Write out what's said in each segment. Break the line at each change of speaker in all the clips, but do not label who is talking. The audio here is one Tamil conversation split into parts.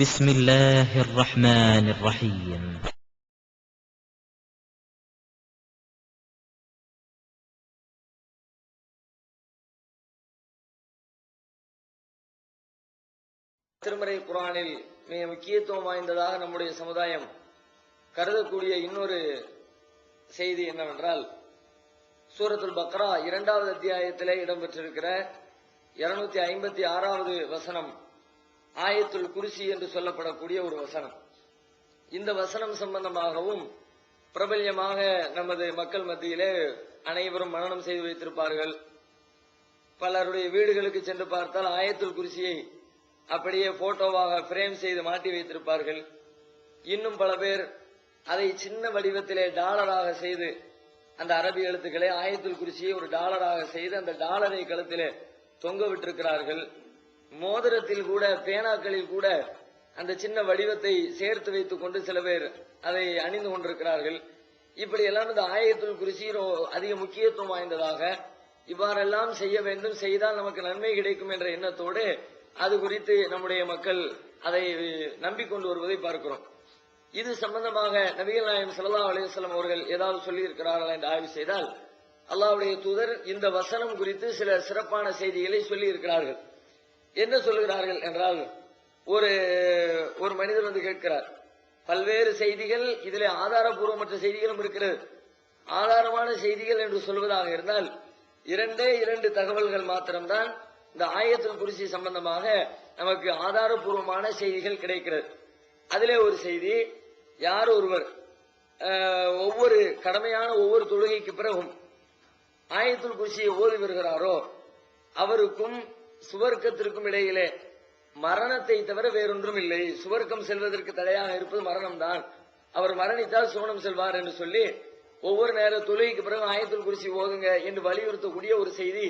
بسم الله الرحمن الرحيم.
திருமறை குர்ஆனில் மிக முக்கியத்துவம் வாய்ந்ததாக நம்முடைய சமுதாயம் கருதக்கூடிய இன்னொரு செய்தி என்னவென்றால், சூரத்துல் பக்ரா 2வது அத்தியாயத்திலே இடம்பெற்றிருக்கிற 256வது வசனம் ஆயத்துல் குர்சி என்று சொல்லப்படக்கூடிய ஒரு வசனம். இந்த வசனம் சம்பந்தமாகவும் பிரபல்யமாக நமது மக்கள் மத்தியிலே அனைவரும் மனனம் செய்து வைத்திருப்பார்கள். பலருடைய வீடுகளுக்கு சென்று பார்த்தால் ஆயத்துல் குர்சியை அப்படியே போட்டோவாக பிரேம் செய்து மாட்டி வைத்திருப்பார்கள். இன்னும் பல பேர் அதை சின்ன வடிவத்திலே டாலராக செய்து, அந்த அரபி எழுத்துக்களை ஆயத்துல் குர்சியை ஒரு டாலராக செய்து அந்த டாலரை கழுத்திலே தொங்க விட்டிருக்கிறார்கள். மோதிரத்தில் கூட, பேனாக்களில் கூட அந்த சின்ன வடிவத்தை சேர்த்து வைத்துக் கொண்டு சில பேர் அதை அணிந்து கொண்டிருக்கிறார்கள். இப்படி எல்லாம் இந்த ஆயத்துல் குர்சி அதிக முக்கியத்துவம் வாய்ந்ததாக, இவ்வாறெல்லாம் செய்ய வேண்டும், செய்தால் நமக்கு நன்மை கிடைக்கும் என்ற எண்ணத்தோடு அது குறித்து நம்முடைய மக்கள் அதை நம்பிக்கொண்டு வருவதை பார்க்கிறோம். இது சம்பந்தமாக நபிகள் நாயகம் ஸல்லல்லாஹு அலைஹி வஸல்லம் அவர்கள் ஏதாவது சொல்லி இருக்கிறார்களா என்று ஆய்வு செய்தால், அல்லாஹ்வுடைய தூதர் இந்த வசனம் குறித்து சில சிறப்பான செய்திகளை சொல்லி இருக்கிறார்கள். என்ன சொல்லுகிறார்கள் என்றால், ஒரு மனிதர் வந்து கேட்கிறார், பல்வேறு செய்திகள், இதிலே ஆதாரபூர்வமற்ற செய்திகளும் இருக்கிறது. ஆதாரமான செய்திகள் என்று சொல்வதாக இருந்தால் 2 தகவல்கள் மாத்திரம்தான் இந்த ஆயத்துல் குர்சி சம்பந்தமாக நமக்கு ஆதாரபூர்வமான செய்திகள் கிடைக்கிறது. அதிலே ஒரு செய்தி, யார் ஒருவர் ஒவ்வொரு கடமையான ஒவ்வொரு தொழுகைக்கு பிறகும் ஆயத்துல் குர்சியை ஓதி வருகிறாரோ அவருக்கும் சுவர்க்கத்திற்கும் இடையிலே மரணத்தை தவிர வேறொன்றும் இல்லை, சுவர்க்கம் செல்வதற்கு தடையாக இருப்பது மரணம்தான், அவர் மரணித்தால் சுவனம் செல்வார் என்று சொல்லி ஒவ்வொரு நேர தொழுகைக்கு பிறகு ஆயத்துல் குர்சி ஓதுங்க என்று வலியுறுத்தக்கூடிய ஒரு செய்தி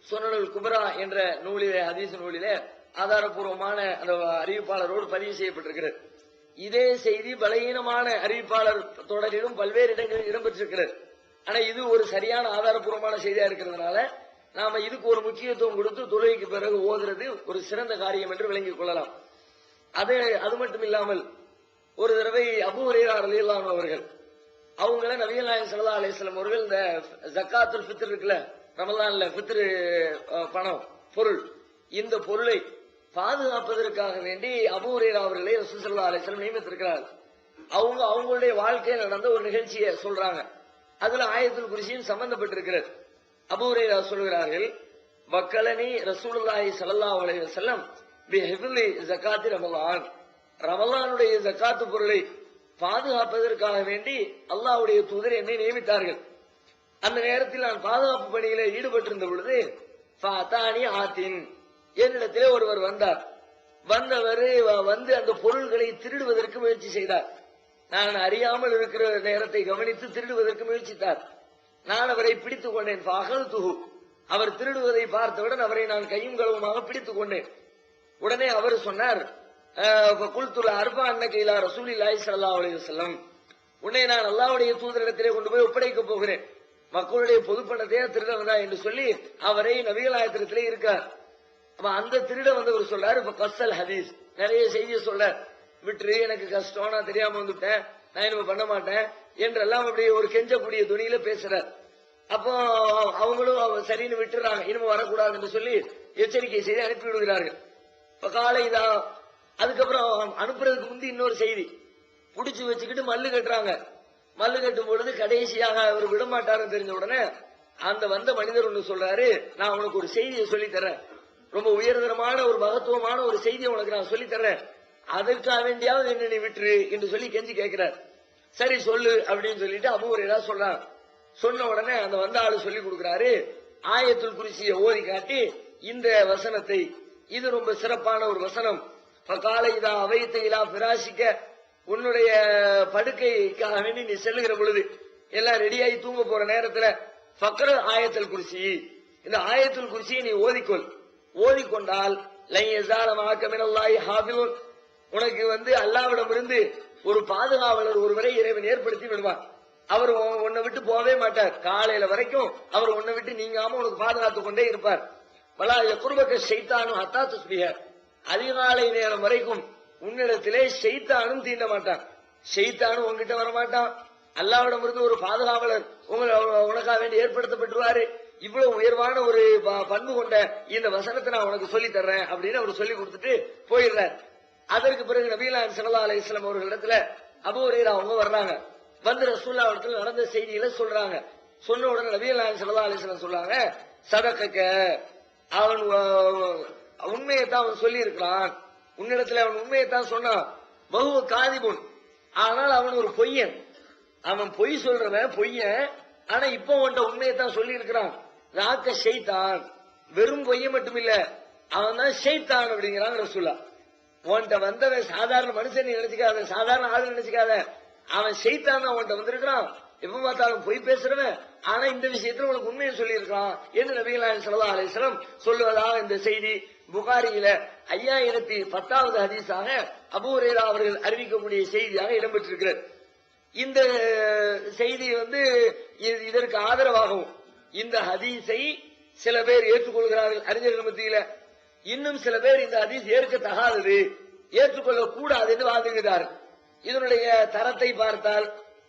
சுனனுல் குப்ரா என்ற நூலிலே, ஹதீஸ் நூலிலே ஆதாரபூர்வமான அந்த அறிவிப்பாளரோடு பதிவு செய்யப்பட்டிருக்கிறது. இதே செய்தி பலகீனமான அறிவிப்பாளர் தொடரிலும் பல்வேறு இடங்களில் இடம்பெற்றிருக்கிறது. ஆனா இது ஒரு சரியான ஆதாரபூர்வமான செய்தியா இருக்கிறதுனால நாம இதுக்கு ஒரு முக்கியத்துவம் கொடுத்து தொழுகைக்கு பிறகு ஓதுறது ஒரு சிறந்த காரியம் என்று விளங்கிக் கொள்ளலாம். அது மட்டும் இல்லாமல் ஒரு தடவை அபூ ஹுரைரா ரலியல்லாஹு அன்ஹு அவர்கள், அவங்கள நபிகள் நாயகம் ஸல்லல்லாஹு அலைஹி வஸல்லம் அவர்கள் இந்த ஜக்காத்துல் ஃபித்ர் இருக்குல்ல, ரமலான்ல ஃபித்ர் பணம் பொருள், இந்த பொருளை பாதுகாப்பதற்காக வேண்டி அபூ ஹுரைரா அவர்களை ரசூல் ஸல்லல்லாஹு அலைஹி வஸல்லம் நியமித்திருக்கிறார். அவங்களுடைய வாழ்க்கையில் நடந்த ஒரு நிகழ்ச்சியை சொல்றாங்க. அதுல ஆயத்துல் குர்சியும் சம்பந்தப்பட்டிருக்கிறது. அபூ ஹுரைரா சொல்கிறார்கள், வக்கலனி ரசூலுல்லாஹி ஸல்லல்லாஹு அலைஹி வஸல்லம் பிஹிஃப்லி ஜகாத்தி ரமலான், ரமலானுடைய ஜகாத்து பொருளை பாதுகாப்பதற்காக வேண்டி அல்லாஹ்வுடைய தூதர் என்னை நியமித்தார்கள். அந்த நேரத்தில் நான் பாதுகாப்பு பணியில ஈடுபட்டிருந்த பொழுது ஃபாதானி ஆத்தின், என்னிடத்திலே ஒருவர் வந்தார். வந்தவர் வந்து அந்த பொருள்களை திருடுவதற்கு முயற்சி செய்தார். நான் அறியாமல் இருக்கிற நேரத்தை கவனித்து திருடுவதற்கு முயற்சித்தார். நான் அவரை பிடித்துக் கொண்டேன். ஃபஅகல்துஹு, அவர் திருடுவதை பார்த்தவுடன் அவரை நான் கையும் களவுமாக பிடித்துக் கொண்டேன். உடனே அவர் சொன்னார், குல்துல் அர்பா அன்னக இலா ரசூலில்லாஹி ஸல்லல்லாஹு அலைஹி வஸல்லம், உன்னை நான் அல்லாஹ்வுடைய தூதரிடத்திலே கொண்டு போய் ஒப்படைக்க போகிறேன், மக்களுடைய பொதுப்பணத்தையே திருடவதா என்று சொல்லி அவரை நபிகள் நாயகத்திலே இருக்கார். அந்த திருட வந்தவர் சொல்றாரு, இப்ப கஸ்ஸல் ஹதீஸ், நிறைய செய்தியை சொல்ற, விட்டுரு, எனக்கு கஷ்டம், நான் தெரியாம வந்துட்டேன், நான் இனிமே பண்ண மாட்டேன் என்றெல்லாம் அப்படி ஒரு கெஞ்சக்கூடிய துணியில பேசுறார். அப்போ அவங்களும் சரின்னு விட்டுறாங்க, இனிமே வரக்கூடாது என்று சொல்லி எச்சரிக்கை செய்து அனுப்பி விடுகிறார்கள். இப்ப காலை இதான். அதுக்கப்புறம் அனுப்புறதுக்கு முந்தி இன்னொரு செய்தி, புடிச்சு வச்சுக்கிட்டு மல்லு கட்டுறாங்க. மல்லு கட்டும் பொழுது கடைசியாக அவர் விடமாட்டாருன்னு தெரிஞ்ச உடனே அந்த வந்த மனிதர் ஒன்று சொல்றாரு, நான் உனக்கு ஒரு செய்தியை சொல்லி தரேன், ரொம்ப உயர்தரமான ஒரு மகத்துவமான ஒரு செய்தியை உனக்கு நான் சொல்லி தர்றேன், அதற்காக வேண்டியாவது என்ன நீ விட்டுரு என்று சொல்லி கெஞ்சி கேட்கிறார். சரி சொல்லு அப்படின்னு சொல்லிட்டு அபூ ஹுரைரா சொல்றாங்க. சொன்ன உடனே அந்த வந்த ஆளு சொல்லி கொடுக்கிறாரு, ஆயத்துல் குர்சியை ஓதி காட்டி இந்த வசனத்தை, இது ரொம்ப சிறப்பான ஒரு வசனம். ஃபகால இதா அவைத இலா ஃபிராஷிக, உன்னுடைய படுக்கைக்காக வேண்டி நீ செல்லுகிற பொழுது, எல்லாம் ரெடியாகி தூங்க போற நேரத்துல ஃபக்ர ஆயத்துல் குர்சி, இந்த ஆயத்துல் குர்சியை நீ ஓதிக்கொண்டால் லை யஸால மஅக மினல்லாஹி ஹாஃபிதுன், உனக்கு அல்லாஹ்விடமிருந்து ஒரு பாதுகாவலர் ஒருவரை இறைவன் ஏற்படுத்தி விடுவான். அவர் உன்னை விட்டு போவே மாட்டார், காலையில வரைக்கும் அவர் உன்னை விட்டு நீங்காம உனக்கு பாதுகாத்துக் கொண்டே இருப்பார். வலா யக்ருபக ஷைத்தானு ஹத்தா துஸ்பிஹ, அதிகாலை நேரம் வரைக்கும் உன்னிடத்திலே ஷைத்தானும் தீண்ட மாட்டான், ஷைத்தானும் உங்ககிட்ட வரமாட்டான், அல்லாஹ்விடமிருந்து ஒரு பாதுகாவலர் உனக்காக வேண்டி ஏற்படுத்தப்பட்டுருவாரு. இவ்வளவு உயர்வான ஒரு பண்பு கொண்ட இந்த வசனத்தை நான் உனக்கு சொல்லி தர்றேன் அப்படின்னு அவர் சொல்லி கொடுத்துட்டு போயிடுறார். அதற்கு பிறகு நபிகள் ஸல்லல்லாஹு அலைஹி வஸல்லம் அவர்களிடத்துல அபூ ஹுரைரா அவங்க வர்றாங்க. வந்து ரசூலுல்லாஹ் இடத்துல நடந்த செய்திகளை சொல்றாங்க. சொன்ன உடனே நபிகள் ஸல்லல்லாஹு அலைஹி வஸல்லம் சொல்றாங்க, சதகக்க, அவன் உண்மையைத்தான் அவன் சொல்லி இருக்கிறான், உன்னிடத்துல அவன் உண்மையைத்தான் சொன்னான். பஹுவ காதிபுன், ஆனால் அவன் ஒரு பொய்யன், அவன் பொய் சொல்றவன் பொய்யன். ஆனா இப்போ உன்ட்ட உண்மையைத்தான் சொல்லி இருக்கிறான். ராக்க ஷைத்தான், வெறும் பொய்ய மட்டும் இல்ல, அவன் தான் ஷைத்தான் அப்படிங்கிறாங்க ரசூலுல்லாஹ். உன்ட்ட வந்தவன் சாதாரண மனுஷன் நீ நினைச்சுக்காத, சாதாரண ஆளு நினைச்சுக்காத, அவன் ஷைத்தான் தான் உன்ட்ட வந்திருக்கிறான். எப்ப பார்த்தாலும் பொய் பேசுறவன், ஆனா இந்த விஷயத்துல உனக்கு உண்மையை சொல்லி இருக்கான் என்று நபிகள் ஸல்லல்லாஹு அலைஹி வஸல்லம் சொல்லுவதாக இந்த செய்தி புகாரியில 5010வது ஹதீஸாக அபூ ஹுரைரா அவர்கள் அறிவிக்கக்கூடிய செய்தியாக இடம்பெற்றிருக்கிறது. இந்த செய்தி இதற்கு ஆதரவாகவும் இந்த ஹதீஸை சில பேர் ஏற்றுக்கொள்கிறார்கள் அறிஞர்கள் மத்தியில. இன்னும் சில பேர் இந்த ஹதீஸ் ஏற்கத்தகாதது, ஏற்றுக்கொள்ள கூடாது என்று வாதிடுகிறார்கள். இதனுடைய தரத்தை பார்த்தால்,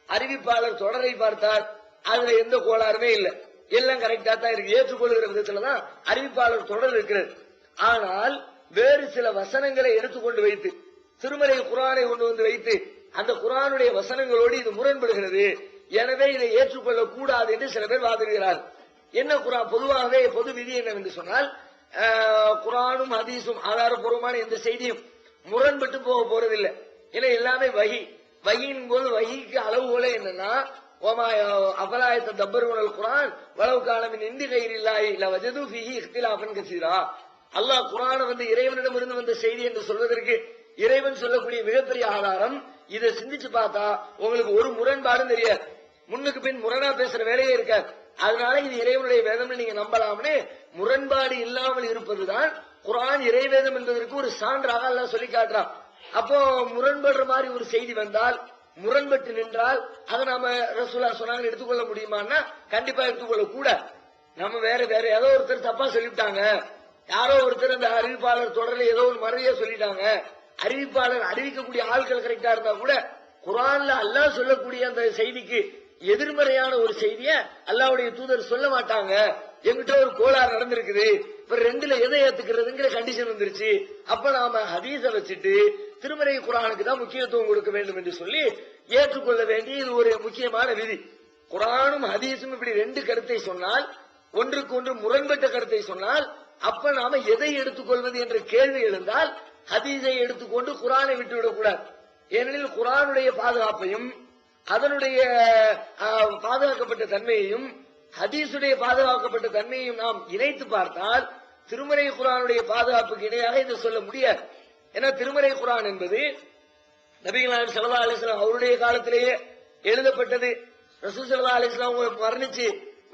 அறிவிப்பாளர் தொடரை பார்த்தால் அதுல எந்த கோளாறுமே இல்லை, எல்லாம் கரெக்டா தான் இருக்கு. ஏற்றுக்கொள்கிற விதத்துலதான் அறிவிப்பாளர் தொடர் இருக்கிறது. ஆனால் வேறு சில வசனங்களை எடுத்துக்கொண்டு வைத்து, திருமறை குர்ஆனை கொண்டு வந்து வைத்து, அந்த குர்ஆனுடைய வசனங்களோடு இது முரண்படுகிறது, எனவே இதை ஏற்றுக்கொள்ள கூடாது என்று சில பேர் வாதிடுகிறார். என்ன குர்ஆன் பொதுவாகவே பொது விதி என்னவென்று சொன்னால், குர்ஆனும் ஹதீஸும் ஆதாரபூர்வமான எந்த செய்தியும் முரண்பட்டு போக போறதில்லை. ஏன்னா எல்லாமே வஹி, வஹியின் போது வஹிக்கு அளவுகோலே என்னன்னா, அஃபலாயத்த தப்பருனல் குர்ஆன் வலவ் கான மின் இன்தி கைரில்லாஹி லவஜது ஃபீஹி இக்திலாஃபன் கஸீரா. அல்லாஹ் குர்ஆனை இறைவனிடமிருந்து வந்த செய்தி என்று சொல்வதற்கு இறைவன் சொல்லக்கூடிய மிகப்பெரிய ஆதாரம். இதை சிந்திச்சு பார்த்தா உங்களுக்கு ஒரு முரண்பாடும் தெரியாது, முன்னுக்கு பின் முரணா பேசுற வேலையே இருக்காது. அதனால இது இறைவனுடைய வேதம் நீங்க நம்பலாம்னு முரண்பாடு இல்லாமல் இருப்பதுதான் குர்ஆன் இறைவேதம் என்பதற்கு ஒரு சான்றாக அல்லாஹ் சொல்லி காட்டுறான். அப்போ முரண்படுற மாதிரி ஒரு செய்தி வந்தால், முரண்பட்டு நின்றால் அதை நாம ரசூலுல்லாஹ் சொன்னாங்க எடுத்துக்கொள்ள முடியுமான்னா கண்டிப்பா எடுத்துக்கொள்ள கூட. நம்ம வேற ஏதோ ஒருத்தர் தப்பா சொல்லிவிட்டாங்க, யாரோ ஒருத்தர் அந்த அறிவிப்பாளர் தொடர்ல ஏதோ ஒரு மறைய சொல்லிட்டாங்க, அறிவிப்பாளர் அறிவிக்கக்கூடிய ஆட்கள் கரெக்டா இருந்தா கூட குர்ஆன்ல அல்லாஹ் சொல்லக்கூடிய அந்த செய்திக்கு எதிர்மறையான ஒரு செய்திய அல்லாஹ்வுடைய தூதர் சொல்ல மாட்டாங்க. எங்கிட்ட ஒரு கோளாறு நடந்திருக்குது, இப்ப ரெண்டுல எதை ஏத்துக்கிறதுங்கிற கண்டிஷன் வந்துருச்சு, அப்ப நாம ஹதீஸ வச்சுட்டு திருமறை குர்ஆனுக்கு தான் முக்கியத்துவம் கொடுக்க வேண்டும் என்று சொல்லி ஏற்றுக்கொள்ள வேண்டிய இது ஒரு முக்கியமான விதி. குர்ஆனும் ஹதீஸும் இப்படி ரெண்டு கருத்தை சொன்னால், ஒன்றுக்கு ஒன்று முரண்பட்ட கருத்தை சொன்னால், அப்ப நாம எதை எடுத்துக்கொள்வது என்ற கேள்வி எழுந்தால் ஹதீஸை எடுத்துக்கொண்டு குர்ஆனை விட்டுவிடக் கூடாது. ஏனெனில் குர்ஆனுடைய பாதுகாப்பையும் அதனுடைய பாதுகாக்கப்பட்ட தன்மையையும் ஹதீஸுடைய பாதுகாக்கப்பட்ட தன்மையையும் நாம் இணைத்து பார்த்தால் திருமறை குர்ஆனுடைய பாதுகாப்புக்கு இணையாக இதை சொல்ல முடியாது. ஏன்னா திருமறை குர்ஆன் என்பது நபிகள் நாயகம் ஸல்லல்லாஹு அலைஹி வஸல்லம் அவருடைய காலத்திலேயே எழுதப்பட்டது. ரசூல் ஸல்லல்லாஹு அலைஹி வஸல்லம் மரணிச்சு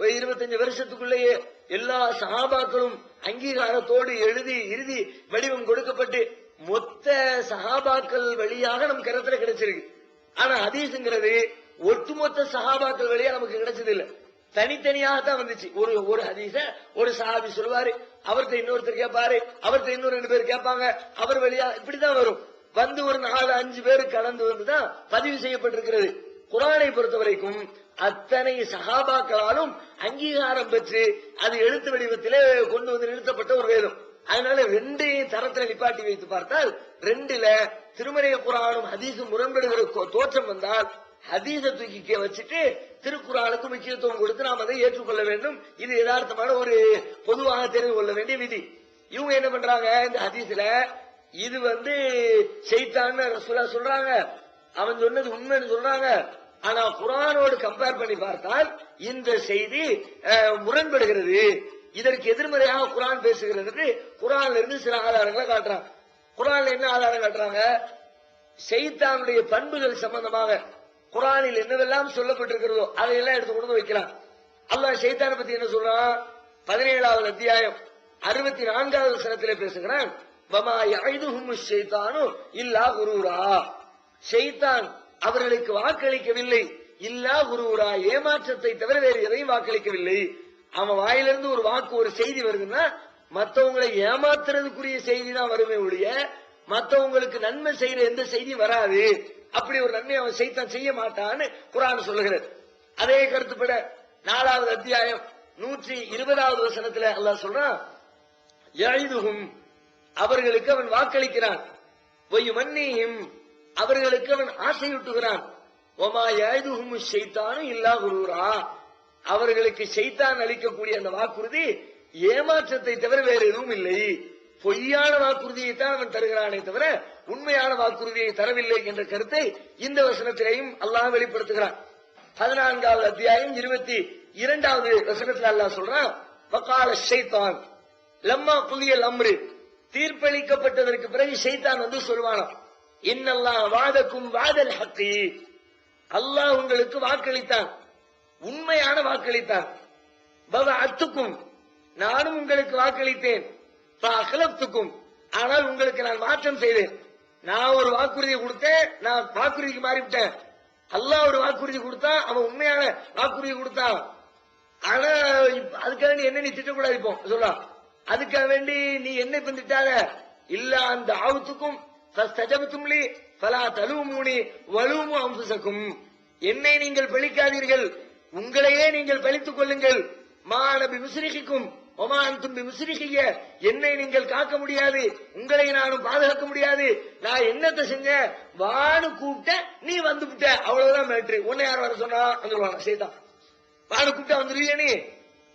25 வருஷத்துக்குள்ளேயே எல்லா சஹாபாக்களும் அங்கீகாரத்தோடு எழுதி இறுதி வடிவம் கொடுக்கப்பட்டு மொத்த சஹாபாக்கள் வழியாக நம் கருத்துல கிடைச்சிருக்கு. ஆனா ஹதீஸ்ங்கிறது ஒட்டுமொத்த சஹாபாக்கள் வழியா நமக்கு கிடைச்சது இல்ல, தனித்தனியாகத்தான் வந்துச்சு. ஒரு ஹதீஸ ஒரு சஹாபி சொல்லுவாரு, அவர்கிட்ட இன்னொருத்தர் கேட்பாரு, அவர்கிட்ட இன்னொரு 2 பேர் கேட்பாங்க, அவர் வழியா இப்படிதான் வரும். ஒரு 4-5 பேர் கடந்து வந்துதான் பதிவு செய்யப்பட்டிருக்கிறது. குர்ஆனை பொறுத்த வரைக்கும் அத்தனை சஹாபாக்களாலும் அங்கீகாரம் பெற்று அது எழுத்து வடிவத்திலே கொண்டு வந்து நிறுத்தப்பட்ட ஒரு வேதம். அதனால ரெண்டையும் தரத்துல நிப்பாட்டி வைத்து பார்த்தால் ரெண்டுல திருமறை குர்ஆனும் ஹதீஸும் முரண்படுகிற தோற்றம் வந்தால் ஹதீஸ தூக்கி வச்சுட்டு திருக்குர்ஆனுக்கு முக்கியத்துவம் கொடுத்து நாம் அதை ஏற்றுக்கொள்ள வேண்டும். இது யதார்த்தமான ஒரு பொதுவாக தெரிந்து கொள்ள வேண்டிய விதி. இவங்க என்ன பண்றாங்க, இந்த ஹதீஸ்ல இது ஷைத்தான்னு ரசூலுல்லாஹ் சொல்றாங்க, அவன் சொன்னது உண்மைன்னு சொல்றாங்க. ஆனா குர்ஆனோடு கம்பேர் பண்ணி பார்த்தால் இந்த செய்தி முரண்படுகிறது, இதற்கு எதிர்மறையாக குர்ஆன் பேசுகிறது. குர்ஆன்ல இருந்து சில ஆதாரங்களை காட்டுறாங்க. குர்ஆன்ல என்ன ஆதாரம் காட்டுறாங்க, ஷைத்தானுடைய பண்புகள் சம்பந்தமாக குர்ஆனில் என்னவெல்லாம் சொல்லப்பட்டிருக்கிறதோ அதையெல்லாம் எடுத்து கொண்டு வைக்கலாம். அல்லாஹ் ஷைத்தானை பத்தி என்ன சொல்றான், 17வது அத்தியாயம் 64வது வசனத்திலே பேசுகிறான், வமா யஇதுஹுமுஷ் ஷைத்தானு இல்லா குரூரா. ஷைத்தான் அவர்களுக்கு வாக்களிக்கவில்லை, இல்லா குரூரா, ஏமாற்றத்தை தவிர வேறு எதையும் வாக்களிக்கவில்லை. அவன் வாயிலிருந்து ஒரு வாக்கு ஒரு செய்தி வருதுன்னா மற்றவங்களை ஏமாத்துறதுக்குரிய செய்தி தான் வருமே ஒழிய மத்தவங்களுக்கு நன்மை செய்யற எந்த செய்தியும் வராது. அப்படி ஒரு நன்மை அவன் சைத்தான் செய்ய மாட்டான்னு குர்ஆன் சொல்லுகிறது. அதே கருத்துப்பட 4வது அத்தியாயம் 120வது வசனத்துல அல்லாஹ் சொல்றான், யஇதுஹும் அவர்களுக்கு அவன் வாக்களிக்கிறான், வயுமன்னீஹிம் அவர்களுக்கு அவன் ஆசையூட்டுகிறான், வமா யஇதுஹும் ஷைத்தானு இல்லா குரூரா அவர்களுக்கு ஷைத்தான் அளிக்கக்கூடிய அந்த வாக்குறுதி ஏமாற்றத்தை தவிர வேறு எதுவும் இல்லை. பொய்யான வாக்குறுதியை தான் அவன் தருகிறானே தவிர உண்மையான வாக்குறுதியை தரவில்லை என்ற கருத்தை இந்த வசனத்திலேயும் அல்லாஹ் வெளிப்படுத்துகிறான். 14வது அத்தியாயம் 22வது வசனத்தில் அல்லாஹ் சொல்றான், வகால ஷைத்தான் லம்மா குலியல் அம்ரு தீர்ப்பளிக்கப்பட்டதற்கு பிறகு ஷைத்தான் வந்து சொல்வானாம், இன்னல்லாஹ் வாதக்கும் வாதல் ஹக்கி அல்லாஹ் உங்களுக்கு வாக்களித்தான், உண்மையான வாக்களித்தான், பவஅத்துக்கும் நானும் உங்களுக்கு வாக்களித்தேன், ஃபஅக்லஃப்துக்கும் ஆனால் உங்களுக்கு நான் மாற்றம் செய்தேன். நான் ஒரு வாக்குறுதி கொடுத்தேன், நான் வாக்குறுதிக்கு மாறிவிட்டேன். அல்லாஹ் ஒரு வாக்குறுதி கொடுத்தா அவன் உண்மையான வாக்குறுதி கொடுத்தான். ஆனா அதுக்காக நீ என்ன நீ திட்டக்கூடாது. இப்போ சொல்லலாம் அதுக்காக வேண்டி நீ என்ன இப்ப திட்டாத, இல்ல அந்த ஆவுத்துக்கும் பலா தலுமூனி வலுமு அம்புசக்கும் என்னை நீங்கள் பழிக்காதீர்கள், உங்களையே நீங்கள் பழித்துக் கொள்ளுங்கள். மாநபி முஸ்ரிகிக்கும் ஒமான்தும்பி முஸ்ரிகிய என்னை நீங்கள் காக்க முடியாது, உங்களை நானும் பாதுகாக்க முடியாது. நான் என்னத்தை செஞ்ச வானு கூப்பிட்ட நீ வந்துவிட்ட, அவ்வளவுதான் மேட்ரு. உன்னை யார் வர சொன்னா வந்துருவாங்க சைத்தான். வானு கூப்பிட்டா வந்துருவிய நீ.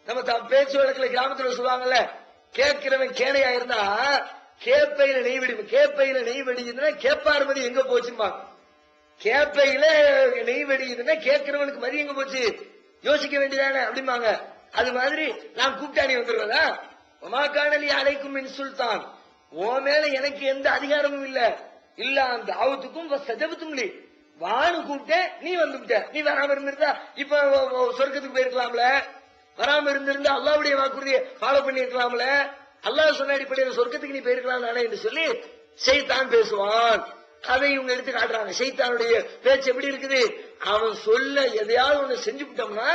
நம்ம பேச்சு வழக்குல கிராமத்துல சொல்லுவாங்கல்ல, கேட்கிறவன் கேனையா இருந்தா கேப்பையில நெய் வெடி, கேப்பையில நெய் வெடிக்குதுன்னா கேப்பாருமதி எங்க போச்சுமா, கேப்பையில நெய் வெடிக்குதுன்னா கேட்கிறவனுக்கு மதி எங்க போச்சு யோசிக்க வேண்டியதானே அப்படிம்பாங்க. அது மாதிரி நான் கூப்பிட்டா நீ வந்துருவதா, ஒமாக்கானலி அலைக்கும் மின் சுல்தான் ஓ மேல எனக்கு எந்த அதிகாரமும் இல்ல, இல்ல அந்த ஆவத்துக்கும் சஜபத்தும் வானு கூப்பிட்ட நீ வந்துட்ட. நீ வராம இருந்திருந்தா இப்ப சொர்க்கத்துக்கு போயிருக்கலாம்ல, வராம இருந்திருந்தா அல்லாஹ்வுடைய வாக்குறுதியை ஃபாலோ பண்ணி இருக்கலாம்ல, அல்லாஹ் சொன்ன அடிப்படையில் சொர்க்கத்துக்கு நீ போயிருக்கலாம் தானே என்று சொல்லி ஷைத்தான் பேசுவான். அதை இவங்க எடுத்து காட்டுறாங்க. ஷைத்தானுடைய பேச்சு எப்படி இருக்குது, அவன் சொல்ல எதையாவது ஒண்ணு செஞ்சு விட்டோம்னா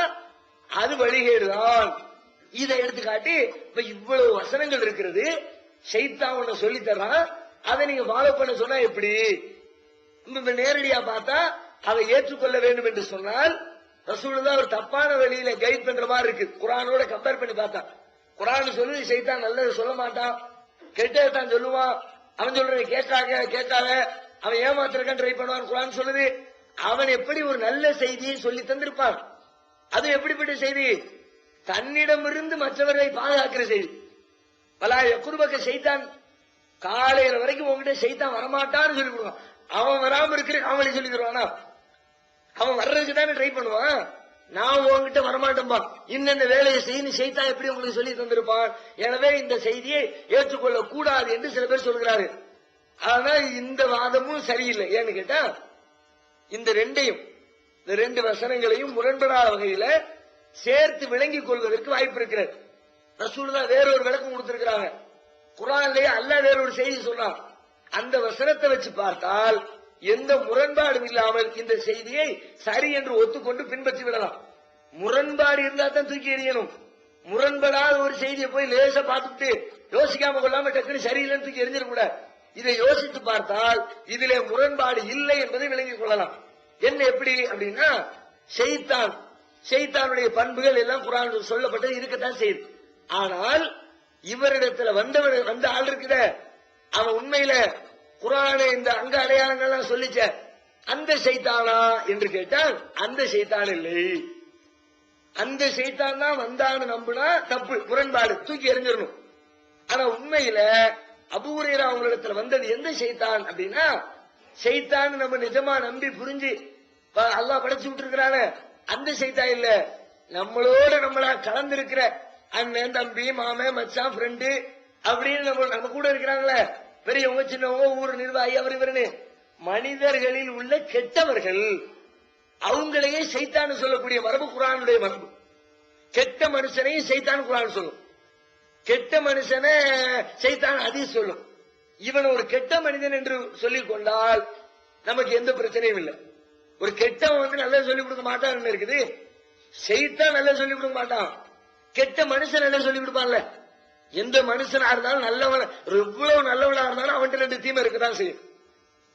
அது வழிகேடுதான். இதை எடுத்து காட்டி இப்ப இவ்வளவு வசனங்கள் இருக்கிறது, ஷைத்தான் ஒண்ணு சொல்லி தர்றான், அதை நீங்க ஃபாலோ பண்ண சொன்னா எப்படி? இப்ப நேரடியா பார்த்தா அதை ஏற்றுக்கொள்ள வேண்டும் என்று சொன்னால் ரசூலுல்லாஹ் ஒரு தப்பான வழியில கைட் பண்ற மாதிரி இருக்கு. குர்ஆனோட கம்பேர் பண்ணி பார்த்தா குர்ஆன் சொல்லுது ஷைத்தான் நல்லது சொல்ல மாட்டான், கெட்டதான் சொல்லுவான். அவன் சொல்றது கேட்காத அவன் ஏமாத்திருக்கான் ட்ரை பண்ணுவான். குர்ஆன் சொல்லுது அவன் எப்படி ஒரு நல்ல செய்தியை சொல்லி தந்திருப்பான். அது எப்படிப்பட்ட செய்தி, தன்னிடமிருந்து மற்றவர்களை பாதுகாக்கிற செய்தி. பலாய குருபக்க ஷைத்தான் காலையில வரைக்கும் உங்ககிட்ட ஷைத்தான் வரமாட்டான்னு சொல்லி கொடுவான். அவன் வராம இருக்கிற அவங்களே சொல்லி தருவானா, அவன் வர்றதுக்கு தானே ட்ரை பண்ணுவான். நான் உங்ககிட்ட வரமாட்டேன்பா, இன்னென்ன வேலையை செய்யணும் ஷைத்தான் எப்படி உங்களுக்கு சொல்லி தந்திருப்பான். எனவே இந்த செய்தியை ஏற்றுக்கொள்ள கூடாது என்று சில பேர் சொல்கிறாரு. ஆனா இந்த வாதமும் சரியில்லை. ஏன்னு கேட்டா இந்த ரெண்டு வசனங்களையும் முரண்படாத வகையில சேர்த்து விளங்கிக் கொள்வதற்கு வாய்ப்பு இருக்கிறது. ரசூலுல்லாஹ் வேறொரு விளக்கம் கொடுத்திருக்கிறாங்க. குர்ஆன்லயே அல்லாஹ் வேறொரு செய்தி சொன்னான். அந்த வசனத்தை வச்சு பார்த்தால் எந்த முரண்பாடும் இல்லாமல் இந்த செய்தியை சரி என்று ஒத்துக்கொண்டு பின்பற்றி விடலாம். முரண்பாடு இருந்தா தான் தூக்கி எறியணும். முரண்படாத ஒரு செய்தியை போய் லேசா பார்த்துட்டு யோசிக்காம கொள்ளாம டக்குனு சரியில்லைன்னு தூக்கி எரிஞ்சிடக்கூடாது. இதை யோசித்து பார்த்தால் இதிலே முரண்பாடு இல்லை என்பதை விளங்கிக் கொள்ளலாம். என்ன எப்படி அப்படின்னா, ஷைத்தானுடைய பண்புகள் எல்லாம் குர்ஆன் சொல்லப்பட்டது இருக்கத்தான் செய்யுது. ஆனால் இவரிடத்துல வந்த ஆள் இருக்குத, அவன் உண்மையில குர்ஆனை இந்த அங்க அடையாளங்கள்லாம் சொல்லிச்ச அந்த ஷைத்தானா என்று கேட்டால் அந்த ஷைத்தான் இல்லை. அந்த ஷைத்தான் தான் வந்தான்னு நம்பினா தப்பு, முரண்பாடு, தூக்கி எறிஞ்சிடணும். ஆனா உண்மையில அபூ ஹுரைரா அவங்களிடத்துல வந்தது எந்த ஷைத்தான் அப்படின்னா, ஷைத்தான் நம்ம நிஜமா நம்பி புரிஞ்சு அல்லாஹ் படைச்சு விட்டு இருக்கிறானே அந்த ஷைத்தான் இல்ல, நம்மளா கலந்திருக்கிற அண்ணன் தம்பி மாமன் மச்சான் ஃப்ரெண்டு அப்படின்னு நம்ம கூட இருக்கிறாங்களே, பெரியவங்க சின்னவங்க ஊர் நிர்வாகி அவர் இவருன்னு மனிதர்களில் உள்ள கெட்டவர்கள், அவங்களையே ஷைத்தான் சொல்லக்கூடிய மரபு குர்ஆனுடைய மரபு. கெட்ட மனுஷனையும் ஷைத்தான் குர்ஆன் சொல்லும், கெட்ட மனுஷனை ஷைத்தான் ஹதீஸ் சொல்லும். இவன் ஒரு கெட்ட மனிதன் என்று சொல்லிக் கொண்டால் நமக்கு எந்த பிரச்சனையும் இல்லை. ஒரு கெட்டவன் நல்லா சொல்லிக் கொடுக்க மாட்டான் இருக்குது, ஷைத்தான் நல்லா சொல்லிக் கொடுக்க மாட்டான், கெட்ட மனுஷன் நல்லா சொல்லிக் கொடுப்பான்ல. எந்த மனுஷனா இருந்தாலும் நல்லவன், எவ்வளவு நல்லவனா இருந்தாலும் அவன்கிட்ட 2 தீமை இருக்கத்தான் செய்யும்.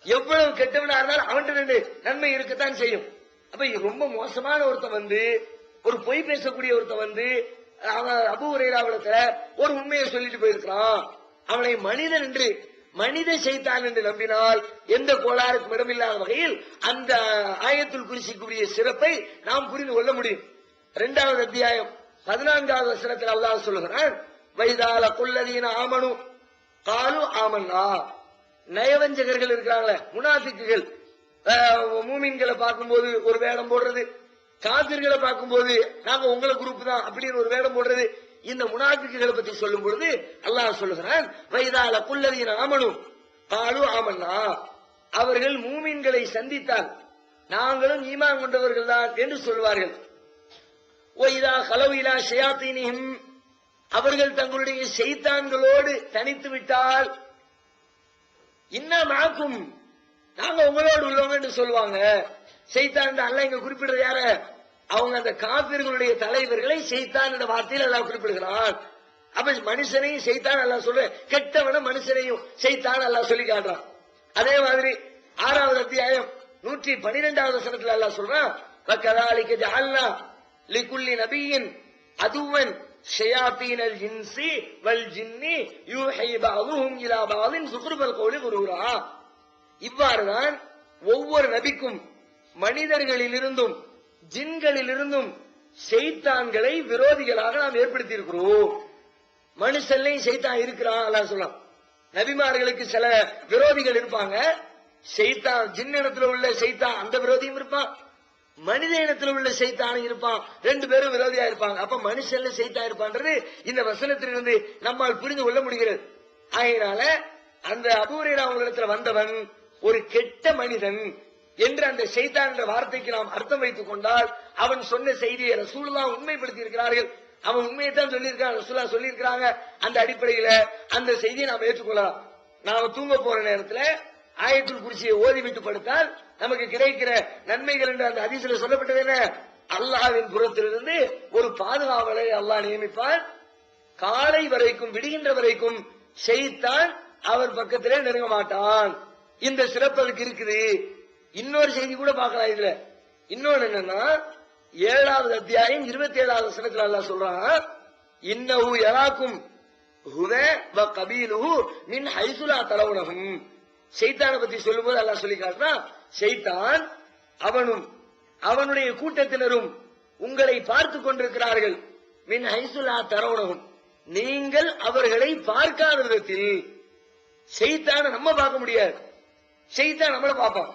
எவ்வளவு கெட்டவனா இருந்தாலும் அவன்கிட்ட 2 நன்மை இருக்கத்தான் செய்யும். அப்ப ரொம்ப மோசமான ஒருத்தன் வந்து, ஒரு பொய் பேசக்கூடிய ஒருத்தன் வந்து அவன் அபூ ஹுரைராவிடத்துல ஒரு உண்மையை சொல்லிட்டு போயிருக்கிறான். அவனை மனிதன் என்று, மனித ஷைத்தான் என்று நம்பினால் எந்த கோளாறுக்கும் இடமில்லாத வகையில் அந்த ஆயத்துல் குர்சிக்குரிய சிறப்பை நாம் புரிந்து கொள்ள முடியும். 2வது அத்தியாயம் 14வது வசனத்தில் அல்லாஹ் சொல்லுகிறான், வைதால குல்லதீன ஆமனு காலு ஆமன்னா. நயவஞ்சகர்கள் இருக்கிறாங்களே, முனாஃபிக்குகள், மூமின்களை பார்க்கும்போது ஒரு வேடம் போடுறது, காபிர்களை பார்க்கும்போது நாங்க உங்களை குரூப் தான் அப்படின்னு ஒரு வேடம் போடுறது. இந்த முனாஃபிக்குகளை பத்தி சொல்லும் பொழுது அல்லாஹ் சொல்லுகிறான், வைதால குல்லதீன ஆமனு காலு ஆமன்னா. அவர்கள் மூமின்களை சந்தித்தால் நாங்களும் ஈமான் கொண்டவர்கள் தான் என்று சொல்வார்கள். ஒய்தா கலவிலா ஷயாத்தீனிஹிம், அவர்கள் தங்களுடைய ஷைத்தான்களோடு தனித்து விட்டால் இன்னா மாக்கும், நாங்க உங்களோடு உள்ளவங்க என்று சொல்லுவாங்க. ஷைத்தான் அல்லாஹ் இங்க குறிப்பிடுறது யார? அவங்க அந்த காபிர்களுடைய தலைவர்களை ஷைத்தான் என்ற வார்த்தையில் அல்லாஹ் குறிப்பிடுகிறான். அப்ப மனுஷனையும் ஷைத்தான் அல்லாஹ் சொல்ற, கெட்டவன மனுஷனையும் ஷைத்தான் அல்லாஹ் சொல்லி காட்டுறான். அதே மாதிரி 6வது அத்தியாயம் 112வது வசனத்தில் அல்லாஹ் சொல்றான், வகதாலிக ஜஅல்னா லிகுல்லி நபியின் அதுவன் ஷயாத்தீனல் ஜின்ஸி வல் ஜின்னி யூஹி பஅதுஹும் இலா பஅதின் ஸுக்ருபல் கௌலி குரூரா. இவ்வாறுதான் ஒவ்வொரு நபிக்கும் மனிதர்களிலிருந்தும் ஜின்களிலிருந்தும் ஷைத்தான்களை விரோதிகளாக நாம் ஏற்படுத்தி இருக்கிறோம். மனுஷன்லையும் ஷைத்தான் இருக்கிறான் அல்லாஹ் சொல்லலாம். நபிமார்களுக்கு சில விரோதிகள் இருப்பாங்க. ஷைத்தான் ஜின் இனத்துல உள்ள ஷைத்தான் அந்த விரோதியும் இருப்பான், மனித இனத்துல உள்ள ஷைத்தானும் இருப்பான். 2 பேரும் விரோதியா இருப்பாங்க. அப்ப மனுஷன்ல ஷைத்தான் இருப்பான்றது இந்த வசனத்திலிருந்து நம்மால் புரிந்து கொள்ள முடிகிறது. அதனால அந்த அபூ ஹுரைரா அவங்களிடத்துல வந்தவன் ஒரு கெட்ட மனிதன் என்று அந்த ஷைத்தான் என்ற வார்த்தைக்கு நாம் அர்த்தம் வைத்துக் கொண்டால், அவன் சொன்ன செய்தியை ரசூலுல்லாஹ் உண்மைப்படுத்தி இருக்கிறார்கள். அவன் உண்மையை தான் சொல்லியிருக்கான், ரசூலுல்லாஹ் சொல்லியிருக்கிறாங்க. அந்த அடிப்படையில அந்த செய்தியை நாம் ஏற்றுக்கொள்ளலாம். நாம தூங்க போற நேரத்துல ஆயத்துல் குர்சியை ஓதி விட்டு படுத்தால் நமக்கு கிடைக்கிற நன்மைகள் என்று அந்த ஹதீஸ்ல சொல்லப்பட்டது என்ன? அல்லாஹ்வின் புறத்திலிருந்து ஒரு பாதுகாவலை அல்லாஹ் நியமிப்பான். காலை வரைக்கும், விடுகின்ற வரைக்கும் ஷைத்தான் அவர் பக்கத்திலே நெருங்க மாட்டான். இந்த சிறப்பு அதுக்கு இருக்குது. இன்னொரு செய்தி கூட பார்க்கலாம் இதுல. இன்னொன்னு என்னன்னா, 7வது அத்தியாயம் 27வது வசனத்துல அல்லாஹ் சொல்றான், இன்னஹு யராக்கும் ஹுவ வ கபீலுஹு மின் ஹைஸு லா தரவுனஹும். ஷைத்தானை பத்தி சொல்லும்போது அல்லாஹ் சொல்லி காட்டுறான், ஷைத்தான் அவனும் அவனுடைய கூட்டத்தினரும் உங்களை பார்த்து கொண்டிருக்கிறார்கள். மின் ஹைஸு லா தரவுனஹும், நீங்கள் அவர்களை பார்க்காத விதத்தில். ஷைத்தானை நம்ம பார்க்க முடியாது, ஷைத்தான் நம்மள பார்ப்பான்.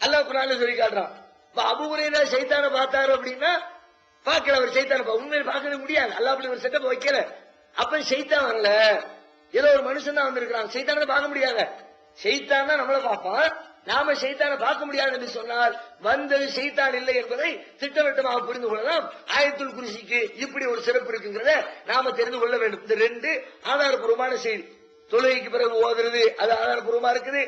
அல்லாஹ் குர்ஆன்ல சொல்லி காட்டுறான். அபூ ஹுரைரா ஷைத்தானை பார்த்தாரு அப்படின்னா பார்க்கல, அவர் ஷைத்தானை உண்மையில பார்க்கவே முடியாது. அல்லாஹ் அப்படி ஒரு செட்டப் வைக்கல. அப்ப ஷைத்தான் வரல, ஏதோ ஒரு மனுஷன் தான் வந்திருக்கிறான். ஷைத்தானை பார்க்க முடியாத, ஷைத்தான் தான் நம்மள பார்ப்பான். நாம ஷைத்தானை பார்க்க முடியாது என்று சொன்னால் வந்தது ஷைத்தான் இல்லை என்பதை திட்டவட்டமாக புரிந்து கொள்ளலாம். ஆயத்துல் குர்சிக்கு இப்படி ஒரு சிறப்பு இருக்குங்கிறத நாம தெரிந்து கொள்ள வேண்டும். இந்த 2 ஆதாரபூர்வமான செய்தி. தொழுகைக்கு பிறகு ஓதுறது அது ஆதாரபூர்வமா இருக்குது.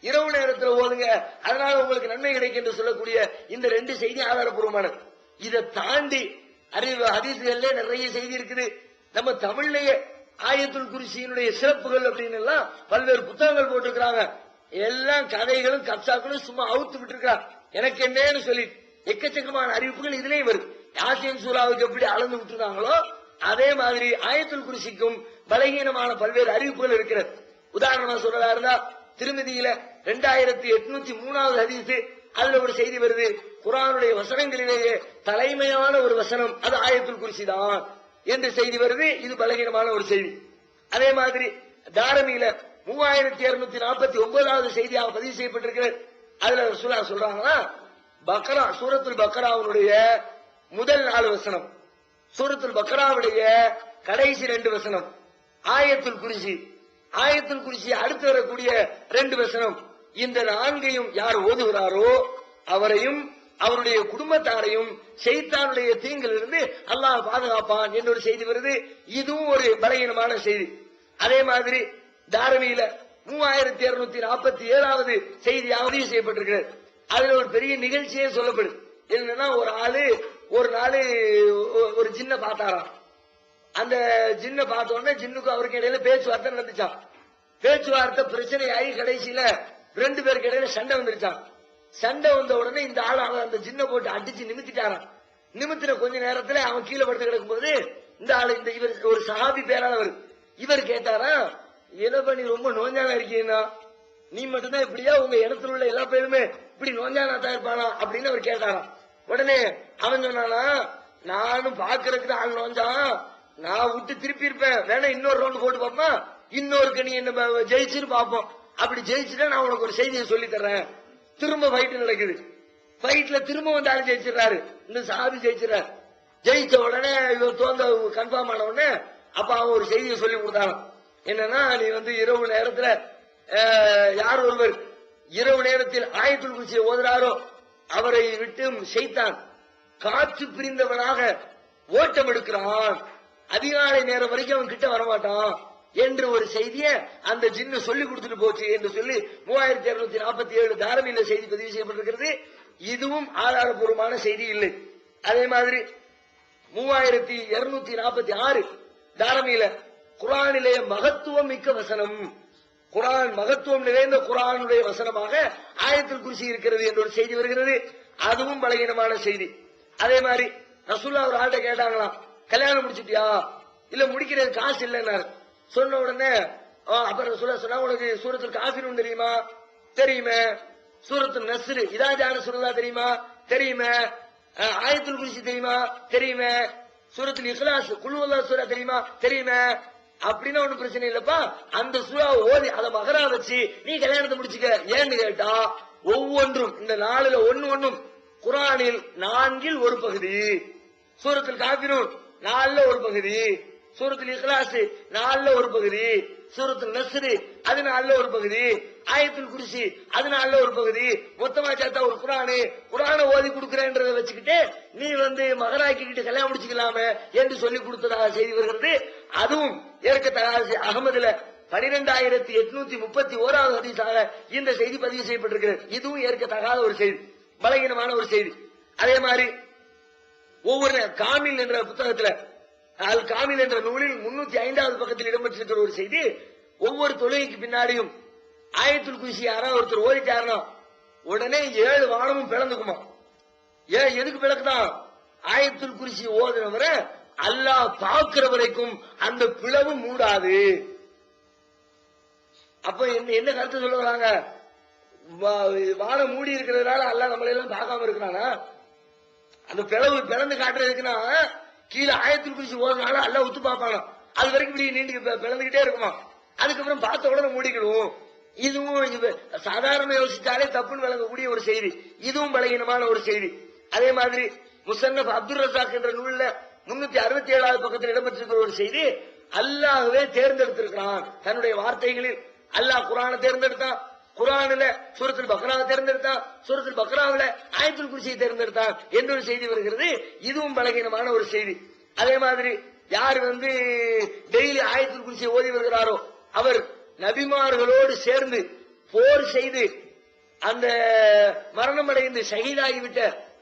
இரவு நேரத்தில் ஓதுங்க, அதனால உங்களுக்கு நன்மை கிடைக்கும் என்று சொல்லக்கூடிய இந்த 2 செய்தி ஆதாரபூர்வமானது. இதை தாண்டி அறிவு ஹதீஸ்கள்ல நிறைய செய்தி இருக்குது. நம்ம தமிழ்லயே ஆயத்துல் குர்சியினுடைய சிறப்புகள் அப்படின்னு எல்லாம் பல்வேறு புத்தகங்கள் போட்டிருக்கிறாங்க. எல்லாம் கதைகளும் கப்சாக்களும் சும்மா அவுத்து விட்டு இருக்காங்க. எனக்கு என்னன்னு சொல்லி எக்கச்சக்கமான அறிவிப்புகள் இதுலயும் வருது. யாசின் சூராவுக்கு எப்படி அளந்து விட்டுருக்காங்களோ அதே மாதிரி ஆயத்துல் குர்சிக்கும் பலகீனமான பல்வேறு அறிவிப்புகள் இருக்கிறது. உதாரணமா சொல்றதா இருந்தா, திருமதியில 2803வது ஹதீஸ், அதுல ஒரு செய்தி வருது, குர்ஆனுடைய வசனங்களிலேயே தலைமையான ஒரு வசனம் அது ஆயத்துல் குர்சி தான் என்று செய்தி வருது. இது பலகீனமான ஒரு செய்தி. அதே மாதிரி தாரமியில 3249வது செய்தியாக பதிவு செய்யப்பட்டிருக்கிறது. அதுல ரசூலுல்லாஹ் சொல்றாங்கன்னா, பக்ரா சூரத்துல் பக்ராவுடைய முதல் 4 வசனம், சூரத்துல் பக்ராவுடைய கடைசி 2 வசனம், ஆயத்துல் குர்சி, ஆயத்துல் குர்சி அடுத்து வரக்கூடிய 2 வசனம், இந்த 4ஐயும் யார் ஓதுகிறாரோ அவரையும் அவருடைய குடும்பத்தாரையும் ஷைத்தானுடைய தீங்கிலிருந்து அல்லாஹ் பாதுகாப்பான் என்று ஒரு செய்தி வருது. இதுவும் ஒரு பலகீனமான செய்தி. அதே மாதிரி தாரமியில 3247வது செய்தியாக பதிவு செய்யப்பட்டிருக்கிறது. அதுல ஒரு பெரிய நிகழ்ச்சியே சொல்லப்படுது. என்னன்னா, ஒரு நாள் ஒரு ஜின்ன பார்த்தாராம். அந்த ஜின்ன பார்த்த உடனே ஜின்னுக்கு அவருக்கு இடையில பேச்சுவார்த்தை நடந்துச்சான். பேச்சுவார்த்தை பிரச்சனை ஆகி கடைசியில 2 பேருக்கு இடையில சண்டை வந்துருச்சான். சண்டை வந்த உடனே இந்த ஆள் அவன் அந்த ஜின்ன போட்டு அடிச்சு நிமித்திட்டாரான். நிமித்தின கொஞ்ச நேரத்துல அவன் கீழே படுத்து கிடக்கும் போது இந்த ஆளு இவர் ஒரு சஹாபி பேரானவர் இவர் கேட்டாரா, என்னப்பா நீ ரொம்ப நோஞ்சானா இருக்கீங்கன்னா, நீ மட்டும்தான் இப்படியா, உங்க இடத்துல உள்ள எல்லா பேருமே இப்படி நோஞ்சானா தான் இருப்பானா அப்படின்னு அவர் கேட்டாராம். உடனே அவன் சொன்னானா, நானும் பாக்குறதுக்கு ஆள் நோஞ்சான், நான் விட்டு திருப்பி இருப்பேன், வேணா இன்னொரு ரவுண்ட் போட்டு பார்ப்போம், இன்னொருக்கு நீ என்ன ஜெயிச்சுன்னு பார்ப்போம், அப்படி ஜெயிச்சுட்டா நான் உனக்கு ஒரு செய்தியை சொல்லி தர்றேன். திரும்ப ஃபைட் நடக்குது. ஃபைட்ல திரும்ப வந்து ஆள் ஜெயிச்சிடறாரு, இந்த சாபி ஜெயிச்சிடறாரு. ஜெயிச்ச உடனே இவர் தோந்த கன்ஃபார்ம் ஆன உடனே அப்ப அவன் ஒரு செய்தியை சொல்லி கொடுத்தாங்க. என்னன்னா, நீ வந்து இரவு நேரத்துல யார் ஒருவர் இரவு நேரத்தில் ஆயத்துல் குர்சியை ஓதுறாரோ அவரை விட்டு ஷைத்தான் காற்று பிரிந்தவனாக ஓட்டம் எடுக்கிறான், அதிகாலை நேரம் வரைக்கும் அவன் கிட்ட வரமாட்டான் என்று ஒரு செய்தியை அந்த ஜின்னு சொல்லி கொடுத்துட்டு போச்சு என்று சொல்லி 3247 தாரமில்ல செய்தி பதிவு செய்யப்பட்டிருக்கிறது. இதுவும் ஆதாரபூர்வமான செய்தி இல்லை. அதே மாதிரி 3246 தாரமில குர்ஆனிலே மகத்துவம் மிக்க வசனம், குர்ஆன் மகத்துவம் நிறைந்த குர்ஆனுடைய வசனமாக ஆயத்துல் குர்சி இருக்கிறது என்ற ஒரு செய்தி வருகிறது. அதுவும் பலகீனமான செய்தி. அதே மாதிரி ரசூலுல்லாஹ் ஒரு ஆள்கிட்ட கேட்டாங்களாம், கல்யாணம் முடிச்சிட்டியா, இல்ல முடிக்கிறது காசு இல்லைன்னாரு. சொன்ன உடனே அப்புறம் ரசூலுல்லாஹ் சொன்னா, உனக்கு சூரத்துல் காஃபிரூன் தெரியுமா? தெரியுமே. சூரத்துல் நஸ்ர் இதா ஜான சூரா தெரியுமா? தெரியுமே. ஆயத்துல் குர்சி தெரியுமா? தெரியுமே. சூரத்துல் இக்லாஸ் குல் ஹுவல்லாஹ் சூரா தெரியுமா? தெரியுமே. அப்படின்னா ஒண்ணும் பிரச்சனை இல்லப்பா, அந்த சூறாவை ஓதி அதை மகரா வச்சு நீ கல்யாணத்தை முடிச்சுக்க. ஏன்னு கேட்டா, ஒவ்வொன்றும் இந்த 4ல ஒன்னும் குர்ஆனில் 4ல் ஒரு பகுதி, சூரத்துல் காஃபிரூன் 4ல ஒரு பகுதி, சூரத்துல் இக்லாஸ் 4ல ஒரு பகுதி, சூரத்துல் நஸ்ர் அது 4ல ஒரு பகுதி, ஆயத்துல் குர்சி அது 4ல ஒரு பகுதி, மொத்தமா சேர்த்தா ஒரு குர்ஆனை ஓதி கொடுக்கிறேன்றத வச்சுக்கிட்டு நீ வந்து மகராக்கிக்கிட்டு கல்யாணம் முடிச்சுக்கலாமே என்று சொல்லி கொடுத்ததாக செய்தி வருகிறது. அதுவும் ஏற்கத்தகாத அகமதுல 12831 ஹதீஸாக இந்த செய்தி பதிவு செய்யப்பட்டிருக்கிறது. இதுவும் ஏற்கத்தகாத ஒரு செய்தி, பலகீனமான ஒரு செய்தி. அதே மாதிரி ஒவ்வொரு காமில் என்ற புத்தகத்துல, அல் காமில் என்ற நூலில் 305வது பக்கத்தில் இடம்பெற்றிருக்கிற ஒரு செய்தி, ஒவ்வொரு தொழுகைக்கு பின்னாடியும் ஆயத்துல் குர்சி யாராவது ஒருத்தர் ஓதிட்டாருன்னா உடனே 7 வானமும் பிளந்துக்குமா. எதுக்கு பிளக்குதான்? ஆயத்துல் குர்சி ஓதுனவரை அல்லாஹ் பார்க்கிற வரைக்கும் அந்த பிளவு மூடாது. அப்ப என்ன கருத்து சொல்ல வராங்க? வானம் மூடி இருக்கிறதுனால அல்லாஹ் நம்மளை எல்லாம் பார்க்காம இருக்கிறானா? அந்த பிளவு பிளந்து காட்டுறதுக்குன்னா கீழே ஆயத்துல் குர்சி ஓதுனால அல்லாஹ் உத்து பார்ப்பானா, அது வரைக்கும் இப்படி நீண்டு பிளந்துகிட்டே இருக்குமா, அதுக்கப்புறம் பார்த்த உடனே மூடிக்கணும். இதுவும் சாதாரண யோசிச்சாலே தப்புன்னு விளங்கக்கூடிய ஒரு செய்தி, இதுவும் பலகீனமான ஒரு செய்தி. அதே மாதிரி முஸன்னஃப் அப்துல் ரஸாக் என்ற நூல்ல 367வது பக்கத்தில் இடம்பெற்றிருக்கிற ஒரு செய்தி, அல்லாஹ்வே தேர்ந்தெடுத்திருக்கிறான் தன்னுடைய வார்த்தைகளில். அல்லாஹ் குர்ஆனை தேர்ந்தெடுத்தான், குர்ஆனில சூரத்துல் பக்ராவை தேர்ந்தெடுத்தான், சூரத்துல் பக்ராவில ஆயத்துல் குர்சியை தேர்ந்தெடுத்தான் என்ற ஒரு செய்தி வருகிறது. இதுவும் பலகீனமான ஒரு செய்தி. அதே மாதிரி யார் வந்து டெய்லி ஆயத்துல் குர்சியை ஓதி வருகிறாரோ அவர் நபிமார்களோடு சேர்ந்து போர் செய்து அந்த மரணம் அடைந்து ஷஹீதாகிவிட்ட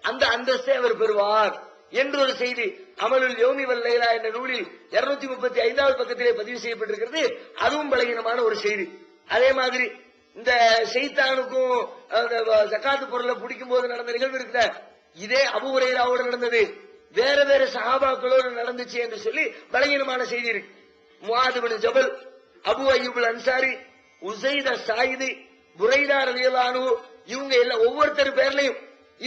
அந்த அந்தஸ்தை அவர் பெறுவார் என்று ஒரு செய்தி அமலுல் யௌமி வல் லைலா என்ற நூலில் 235வது பக்கத்திலே பதிவு செய்யப்பட்டிருக்கிறது. அதுவும் பலகீனமான ஒரு செய்தி. அதே மாதிரி இந்த ஷைத்தானுக்கும் ஜகாத்து பொருளை பிடிக்கும் போது நடந்த நிகழ்வு இருக்கிற இதே அபூ ஹுரைராவோடு நடந்தது, வேற வேற சஹாபாக்களோடு நடந்துச்சு என்று சொல்லி பலகீனமான செய்தி இருக்கு. முஆத் இப்னு ஜபல், அபு அய்யூப் அல் அன்சாரி, உஸைத் அஸ்-சாயிதி, புரைதா ரலியல்லாஹு அன்ஹு, இவங்க எல்லாம் ஒவ்வொருத்தர் பேர்லயும்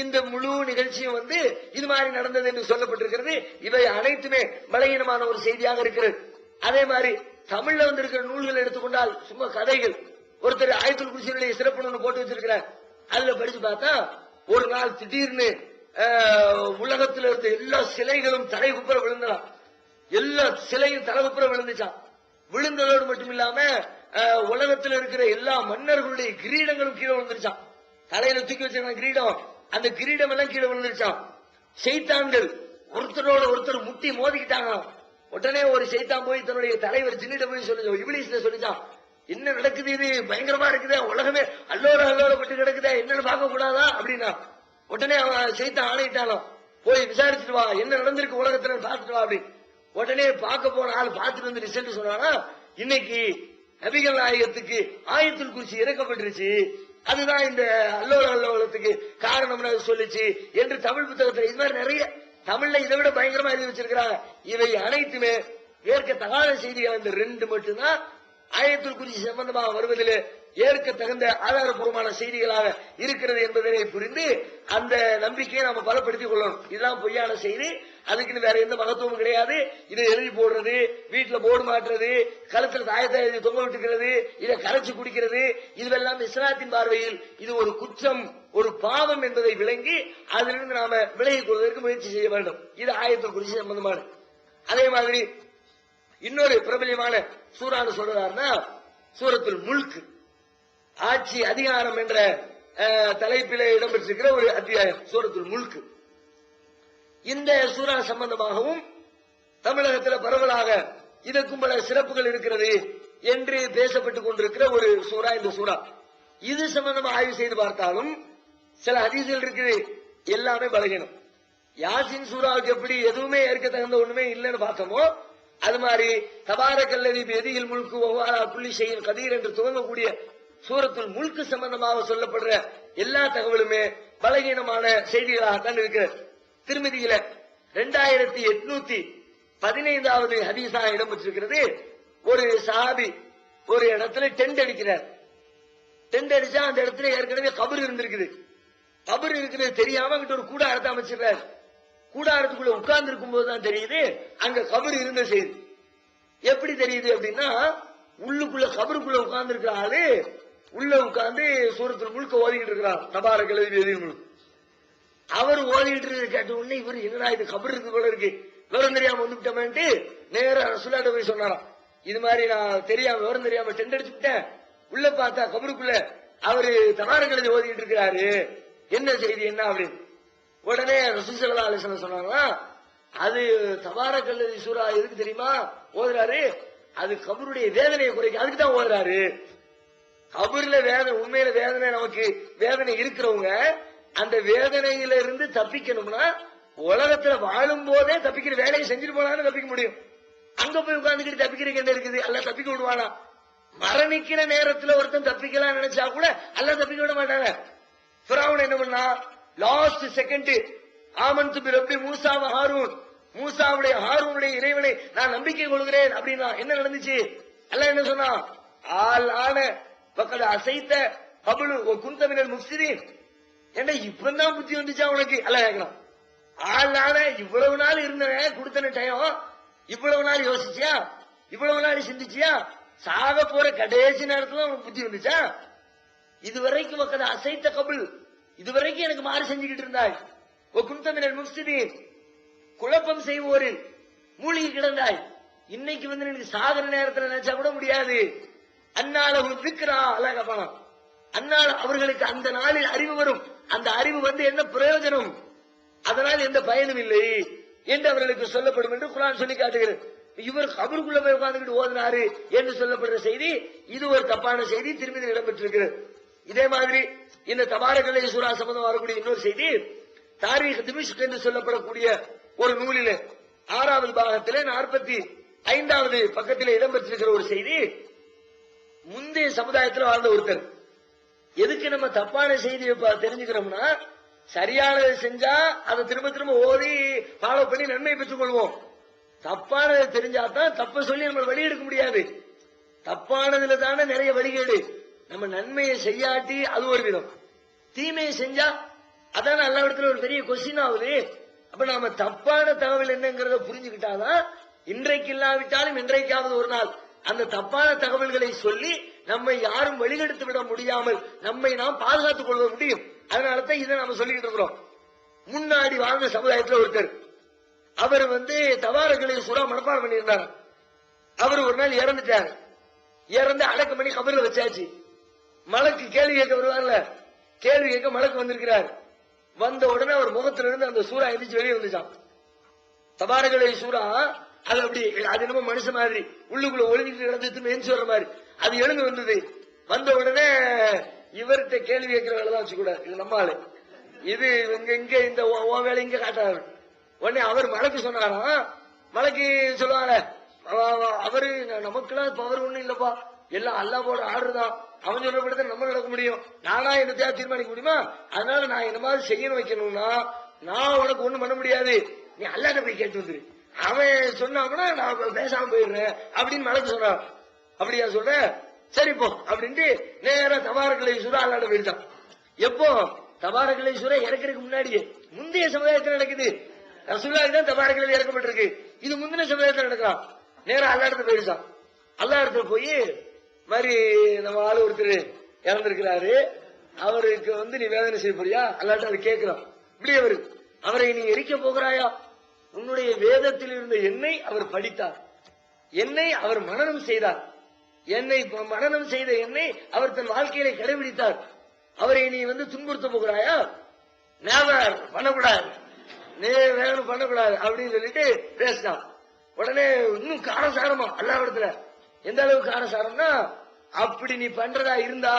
இந்த முழு நிகழ்ச்சியும் வந்து இது மாதிரி நடந்தது என்று சொல்லப்பட்டிருக்கிறது. இவை அனைத்துமே பலகீனமான ஒரு செய்தியாக இருக்கிறது. அதே மாதிரி தமிழ்ல வந்திருக்கிற நூல்கள் எடுத்துக்கொண்டால் சும்மா கதைகள். ஒருத்தர் ஆயத்துல் குர்சியுடைய சிறப்பு போட்டு வச்சிருக்கிறார். அதுல படிச்சு பார்த்தா ஒரு நாள் திடீர்னு உலகத்தில் இருந்த எல்லா சிலைகளும் தலைகுப்புற விழுந்தான், எல்லா சிலையும் தலைகுப்புற விழுந்துச்சான். விழுந்ததோடு மட்டும் இல்லாம உலகத்தில் இருக்கிற எல்லா மன்னர்களுடைய கிரீடங்களும் கீழே விழுந்துருச்சான். தலையில தூக்கி வச்சிருக்க கிரீடம், அந்த கிரீடம் எல்லாம் கீழே விழுந்துருச்சான். ஷைத்தான்கள் ஒருத்தரோட ஒருத்தர் முட்டி மோதிக்கிட்டாங்க. உடனே ஒரு ஷைத்தான் போய் தன்னுடைய தலைவர் ஜின்னிட்ட போய் சொல்லுச்சு, இப்லீஸ்ல சொல்லிச்சான், என்ன நடக்குது, இது பயங்கரமா இருக்குதே, உலகமே அல்லோட பட்டு கிடக்குதே, என்னன்னு பார்க்க கூடாதா அப்படின்னா. உடனே அவன் ஷைத்தான் ஆணையிட்டாலும் போய் விசாரிச்சுட்டு வா, என்ன நடந்திருக்கு உலகத்துல பார்த்துட்டு வா அப்படின்னு. உடனே பார்க்க போன ஆள் பார்த்துட்டு வந்து ரிசல்ட் சொன்னானா, இன்னைக்கு நபிகள் நாயகத்துக்கு ஆயத்துல் குர்சி இறக்கப்பட்டுருச்சு, அதுதான் இந்த அல்லோலத்துக்கு காரணம் சொல்லிச்சு என்று தமிழ் புத்தகத்தில் இது மாதிரி நிறைய தமிழ்ல இதை விட பயங்கரமா எழுதி வச்சிருக்கிறாங்க. இவை அனைத்துமே ஏற்கத்தகாத செய்திகள். இந்த ரெண்டு மட்டும்தான் ஆயத்துல் குர்சி சம்பந்தமாக வருவதில் ஏற்க தகுந்த ஆதாரபூர்வமான செய்திகளாக இருக்கிறது என்பதனை புரிந்து அந்த நம்பிக்கையை நாம பலப்படுத்திக் கொள்ளணும். இதுதான் பொய்யான செய்தி, அதுக்குன்னு வேற எந்த மகத்துவமும் கிடையாது. இதை எழுதி போடுறது, வீட்டுல போர்டு மாற்றுறது, கழுத்துல தாயத்தை எழுதி தொங்க விட்டுக்கிறது, இதை கரைச்சு குடிக்கிறது, இதுவெல்லாம் இஸ்லாத்தின் பார்வையில் இது ஒரு குற்றம், ஒரு பாவம் என்பதை விளங்கி அதிலிருந்து நாம விலகிக் கொள்வதற்கு முயற்சி செய்ய வேண்டும். இது ஆயத்துல் குர்சி சம்பந்தமான. அதே மாதிரி இன்னொரு பிரபலியமான சூறான்னு சொல்றாருன்னா சூரத்துல் முல்க், ஆட்சி அதிகாரம் என்ற தலைப்பிலே இடம்பெற்றிருக்கிற ஒரு அத்தியாயம் சூரத்துல் முல்க். இந்த சூரா சம்பந்தமாகவும் தமிழகத்தில் பரவலாக இதற்கும் பல சிறப்புகள் இருக்கிறது என்று பேசப்பட்டுக் கொண்டிருக்கிற ஒரு சூரா இந்த சூரா. இது சம்பந்தமாக ஆய்வு செய்து பார்த்தாலும் சில ஹதீஸ்கள் இருக்குது, எல்லாமே பலகீனம். யாசின் சூராவுக்கு எப்படி எதுவுமே ஏற்க தகுந்த ஒண்ணுமே இல்லைன்னு பார்த்தோமோ, அது மாதிரி தபாரக்கல்லதி எதியில் முல்கு ஒவ்வாறா புள்ளி செய்யும் கதீர் என்று துவங்கக்கூடிய சூரத்துல் முல்க் சம்பந்தமாக சொல்லப்படுற எல்லா தகவலுமே பலகீனமான செய்திகளாகத்தான் இருக்கிறது. திருமதியில 2815வது ஹதீஸாக இடம்பெற்றிருக்கிறது. ஒரு சஹாபி ஒரு இடத்துல டென்ட் அடிக்கிறார். டென்ட் அடிச்சா அந்த இடத்துல ஏற்கனவே கபர் இருந்திருக்குது. கபர் இருக்கிறது தெரியாம அங்கிட்ட ஒரு கூடாரத்தை அமைச்சிடுறாரு. கூடாரத்துக்குள்ள உட்கார்ந்து இருக்கும் போதுதான் தெரியுது அங்க கபர் இருந்த செய்தி. எப்படி தெரியுது அப்படின்னா, உள்ளுக்குள்ள கபருக்குள்ள உட்கார்ந்து இருக்கிற ஆளு உள்ள உட்கார்ந்து சூரத்துல் முல்க் ஓதிக்கிட்டு இருக்கிறார். தபாரக்கல்லதி எதில் முல்க் அவர் ஓதிக்கிட்டு இருக்க கேட்ட உடனே இவர் என்னடா இது கபர் இருக்கு போல இருக்கு, விவரம் தெரியாம வந்துட்டோமேன்ட்டு நேரா ரசூலுல்லாஹ் போய் சொன்னாராம். இது மாதிரி நான் தெரியாம விவரம் தெரியாம டென்ட் அடிச்சு விட்டேன், உள்ள பார்த்தா கபருக்குள்ள அவரு தபாரக்கல்லதி ஓதிக்கிட்டு இருக்கிறாரு, என்ன செய்தி என்ன அப்படின்னு. உடனே ரசூல் ஸல்லல்லாஹு அலைஹி வஸல்லம் சொன்னாங்களா, அது தபாரக்கல்லதி சூரா எதுக்கு தெரியுமா ஓதுறாரு, அது கபருடைய வேதனையை குறைக்க, அதுக்கு தான் ஓதுறாரு. கபர்ல வேதனை, உண்மையில வேதனை, நமக்கு வேதனை இருக்கிறவங்க அந்த வேதனையில இருந்து தப்பிக்கணும்னா உலகத்துல வாழும் போதே தப்பிக்கிற வேலையை செஞ்சுட்டு போனாலும் தப்பிக்க முடியும். அங்க போய் உட்கார்ந்துக்கிட்டு தப்பிக்கிறதுக்கு என்ன இருக்குது, அல்ல தப்பிக்க விடுவானா? மரணிக்கிற நேரத்துல ஒருத்தன் தப்பிக்கலாம் நினைச்சா கூட அல்ல தப்பிக்க விட மாட்டாங்க. ஃபிரௌன் என்ன பண்ணா, லாஸ்ட் செகண்ட் ஆமன்து பிரப்பி மூசா ஹாரூன், மூசாவுடைய ஹாரூனுடைய இறைவனை நான் நம்பிக்கை கொள்கிறேன் அப்படின்னா என்ன நடந்துச்சு? அல்லாஹ் என்ன சொன்னா, ஆல் ஆன பக்கத்து அசைத்த கபுலு குந்தமினர் முஃப்சிதீன், என்ன இப்பதான் புத்தி வந்துச்சா உனக்கு? அல்லாஹ் கேட்கலாம். ஆள் ஆன இவ்வளவு நாள் இருந்தவன் கொடுத்தன டைம், இவ்வளவு நாள் யோசிச்சியா, இவ்வளவு நாள் சிந்திச்சியா, சாக போற கடைசி நேரத்துல உனக்கு புத்தி வந்துச்சா? இதுவரைக்கும் பக்கத்து அசைத்த கபுல், இதுவரைக்கும் எனக்கு மாறு செஞ்சுக்கிட்டு இருந்தாய். குந்தமினர் முஃப்சிதீன், குழப்பம் செய்வோரில் மூழ்கி கிடந்தாய். இன்னைக்கு வந்து எனக்கு சாகர நேரத்தில் நினைச்சா கூட முடியாது. அந்நாள விக்கிறா அழகா பணம், அந்நாள் அவர்களுக்கு அந்த நாளில் அறிவு வரும், அந்த அறிவு வந்து என்ன பிரயோஜனம், அதனால் எந்த பயனும் இல்லை என்று அவர்களுக்கு சொல்லப்படும் என்று குர்ஆன் சொல்லி காட்டுகிறது. இவர் கபருக்குள்ள போய் உட்கார்ந்துக்கிட்டு ஓதினாரு என்று சொல்லப்படுற செய்தி இது ஒரு தப்பான செய்தி, திருமதி இடம்பெற்றிருக்கிறது. இதே மாதிரி இந்த தபாரக்கல்லதி சூரா சம்பந்தம் வரக்கூடிய இன்னொரு செய்தி, தாரீக் திமிஷ்க் என்று சொல்லப்படக்கூடிய ஒரு நூலிலே 6வது பாகத்திலே 45வது பக்கத்திலே இடம்பெற்றிருக்கிற ஒரு செய்தி. முந்தைய சமுதாயத்தில் வாழ்ந்த ஒருத்தர், எதுக்கு நம்ம தப்பான செய்தியை தெரிஞ்சுக்கிறோம்னா, சரியானதை செஞ்சா அதை திரும்ப திரும்ப ஓதி ஃபாலோ பண்ணி நன்மை பெற்றுக் கொள்வோம். தப்பானதை தெரிஞ்சாதான் தப்ப சொல்லி நம்ம வழி எடுக்க முடியாது. தப்பானதுல தானே நிறைய வழிகேடு. நம்ம நன்மையை செய்யாட்டி அது ஒரு விதம், தீமையை செஞ்சா அதான எல்லா இடத்துல ஒரு பெரிய கொஸ்டின் ஆகுது. அப்ப நாம தப்பான தகவல் என்னங்கிறத புரிஞ்சுக்கிட்டாதான் இன்றைக்கு இல்லாவிட்டாலும் இன்றைக்காவது ஒரு நாள் அந்த தப்பான தகவல்களை சொல்லி நம்மை யாரும் வழிகெடுத்து விட முடியாமல் நம்மை நாம் பாதுகாத்துக் கொள்ள முடியும். அதனாலதான் இதை நாம சொல்லிக்கிட்டு இருக்கிறோம். முன்னாடி வாழ்ந்த சமுதாயத்தில் ஒருத்தர், அவர் வந்து தபாரக்கல்லதி சூரா மனப்பாடம் பண்ணியிருந்தார். அவர் ஒரு நாள் இறந்துட்டார். இறந்து அடக்கம் பண்ணி கபர்ல வச்சாச்சு. மலக்கு கேள்வி கேட்க வருவார்ல, கேள்வி கேட்க மலக்கு வந்திருக்கிறார். வந்த உடனே அவர் முகத்துல இருந்து அந்த சூரா எந்திரிச்சு வெளியே வந்துச்சான். தபாரக்கல்லதி சூரா அது அப்படி, அது என்னமோ மனுஷன் மாதிரி உள்ளுக்குள்ள ஒளிஞ்சிட்டு கிடந்து எந்திரிச்சு வர்ற மாதிரி அது எழுந்து வந்தது. வந்த உடனே இவர்கிட்ட கேள்வி கேட்கிற வேலை தான் வச்சுக்கூடாது, இது நம்மாளு, இது இங்க இந்த வேலை இங்க காட்டாரு. உடனே அவர் மலக்கு சொன்னாராம், மலைக்கு சொல்லுவாங்க, அவரு நமக்குலாம் பவர் ஒண்ணும் இல்லப்பா, எல்லாம் அல்லாஹ்வோட ஆர்டர் தான், அவன் சொல்லப்படி நம்ம நடக்க முடியும், நானா என்னத்தையா தீர்மானிக்க முடியுமா, அதனால நான் என்ன மாதிரி செய்யணும் வைக்கணும்னா நான் உனக்கு ஒண்ணும் பண்ண முடியாது, நீ அல்லாஹ்ட்ட போய் கேட்டு வந்துரு, அவன் சொன்னாங்கன்னா நான் பேசாம போயிடுறேன் அப்படின்னு மலைக்கு சொல்றான். அப்படியா சொல்ற, சரி போ அப்படின்ட்டு நேரா தபாரக்கலை சூரா அல்லாஹ்ட்ட போயிட்டான். எப்போ தபாரக்கலை சூரா இறக்கிறதுக்கு முன்னாடியே முந்தைய சமுதாயத்தில் நடக்குது, ரசூலுல்லாஹி தான் தபாரக்கலை இறக்கப்பட்டிருக்கு, இது முந்தின சமுதாயத்தில் நடக்கலாம். நேரா அல்லாஹ்ட்ட போயிடுச்சான். அல்லாஹ்ட்ட போய் மாதிரி நம்ம ஆளு ஒருத்தர் இறந்திருக்கிறாரு, அவருக்கு நீ வேதனை செய்ய போறியா, அல்லாஹ்ட்ட அது கேட்கிறான். இப்படி அவரை நீ எரிக்க போகிறாயா, உன்னுடைய வேதத்தில் இருந்த என்னை அவர் படித்தார், என்னை அவர் மனனம் செய்தார், என்னை மனனம் செய்த என்னை அவர் தன் வாழ்க்கையில கடைபிடித்தார், அவரை நீ துன்புறுத்த போகிறாயா, நேவர் பண்ணக்கூடாது, வேணும் பண்ணக்கூடாது அப்படின்னு சொல்லிட்டு பேசினான். உடனே இன்னும் காரசாரமா அல்லாஹ்விடத்துல, எந்த அளவுக்கு காரசாரம்னா, அப்படி நீ பண்றதா இருந்தா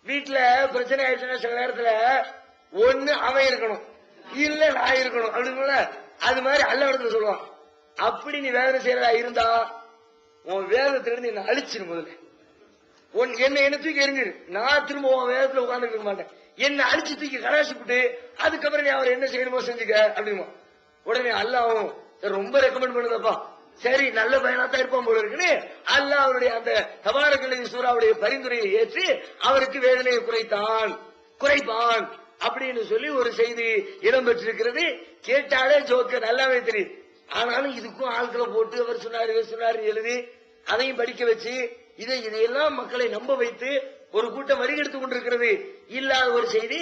வீட்டுல பிரச்சனை ஆயிடுச்சுன்னா சில நேரத்துல ஒண்ணு அவன் இருக்கணும், இல்ல நான் இருக்கணும் அப்படின்னு அது மாதிரி அல்லாஹ்விடத்துல சொல்லுவான். அப்படி நீ வேதனை செய்யறதா இருந்தா உன் வேதத்திலிருந்து என்ன அழிச்சிரு, முதல்ல என்ன தூக்கி எரிஞ்சிரு, நான் திரும்ப உன் வேதத்துல உட்கார்ந்து இருக்க மாட்டேன், என்ன அழிச்சு தூக்கி கடாசிப்பிட்டு அதுக்கப்புறம் நீ அவர் என்ன செய்யணுமோ செஞ்சுக்க அப்படிமா. உடனே அல்லாஹ் ரொம்ப ரெக்கமெண்ட் பண்ணுதப்பா, சரி நல்ல பயனாத்தான் இருப்பான் போல இருக்குன்னு அல்லாஹ் அவருடைய அந்த தபாரக்கலை சூராவுடைய பரிந்துரையை ஏற்று அவருக்கு வேதனையை குறைப்பான் அப்படின்னு சொல்லி ஒரு செய்தி இடம்பெற்றிருக்கிறது. கேட்டாலே ஜோக்க நல்லாவே தெரியும். ஆனாலும் இதுக்கும் ஆட்களை போட்டு அவர் சொன்னாரு எழுதி அதையும் படிக்க வச்சு இதையெல்லாம் மக்களை நம்ப வைத்து ஒரு கூட்டம் வரிகெடுத்துக் கொண்டிருக்கிறது. இல்லாத ஒரு செய்தி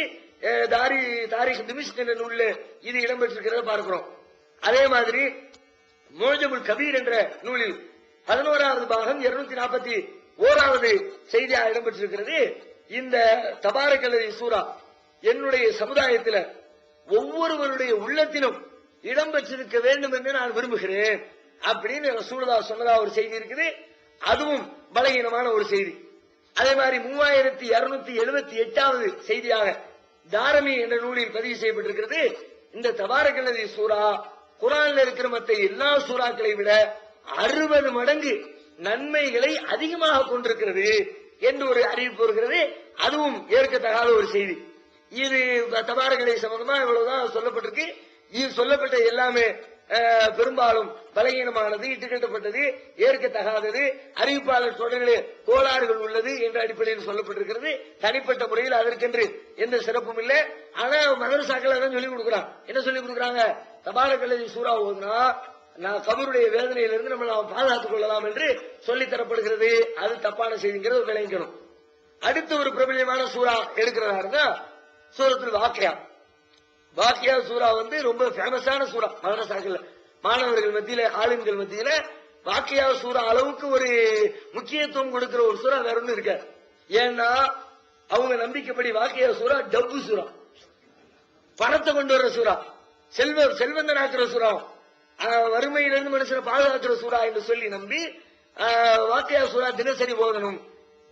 தாரிக் திமிஷ்க் என்ற நூல்ல இது இடம்பெற்றிருக்கிறத பார்க்கிறோம். அதே மாதிரி மோஜபுல் கபீர் என்ற நூலில் 11வது பாகம் 241வது செய்தியா இடம்பெற்றிருக்கிறது. இந்த தபாரக்கலை சூரா என்னுடைய சமுதாயத்தில் ஒவ்வொருவருடைய உள்ளத்திலும் இடம்பெற்றிருக்க வேண்டும் என்று நான் விரும்புகிறேன் அப்படின்னு ரசூலுல்லாஹ் சொன்னதா ஒரு செய்தி இருக்குது. அதுவும் பலகீனமான ஒரு செய்தி. அதே மாதிரி 3278வது செய்தியாக தாரமி என்ற நூலில் பதிவு செய்யப்பட்டிருக்கிறது. இந்த தபாரக்கலை சூரா குர்ஆன்ல இருக்கிற மற்ற எல்லா சூறாக்களை விட 60 மடங்கு நன்மைகளை அதிகமாக கொண்டிருக்கிறது என்று ஒரு அறிவிப்பு வருகிறது. அதுவும் ஏற்கத்தகாத ஒரு செய்தி. இது தபாரக்கலை சம்பந்தமா இவ்வளவுதான் சொல்லப்பட்டிருக்கு. இது சொல்லப்பட்ட எல்லாமே பெரும்பாலும் பலகீனமானது, இட்டுக்கட்டப்பட்டது, ஏற்கத்தகாதது, அறிவிப்பாளர் தொடரிலே கோளாறுகள் உள்ளது என்ற அடிப்படையில் சொல்லப்பட்டிருக்கிறது. தனிப்பட்ட முறையில் அதற்கென்று எந்த சிறப்பும் இல்லை. ஆனா மதரசாக்கள் அதான் சொல்லிக் கொடுக்குறாங்க. என்ன சொல்லிக் கொடுக்குறாங்க, தபாரக்கலை சூரா ஓதுனா நான் கபருடைய வேதனையிலிருந்து நம்ம பாதுகாத்துக் கொள்ளலாம் என்று சொல்லித் தரப்படுகிறது. அது தப்பான செய்திங்கிறது விளங்கணும். அடுத்த ஒரு பிரபலியமான சூரா எடுக்கிறதா இருந்தா சூரத்துல் வாக்கியா. வாக்கியா சூரா ரொம்ப ஃபேமஸான சூரா. மதரசாக்கள் மாணவர்கள் மத்தியில, ஆளுங்கள் மத்தியில வாக்கியா சூரா அளவுக்கு ஒரு முக்கியத்துவம் கொடுக்கிற ஒரு சூரா வேற ஒண்ணு இருக்காது. ஏன்னா அவங்க நம்பிக்கைப்படி வாக்கியா சூரா டப்பு சூரா, பணத்தை கொண்டு வர்ற சூரா, செல்வந்தனாக்குற சூரா, வறுமையிலிருந்து மனுஷனை பாதுகாக்கிற சூரா என்று சொல்லி நம்பி வாக்கியா சூரா தினசரி ஓதணும்.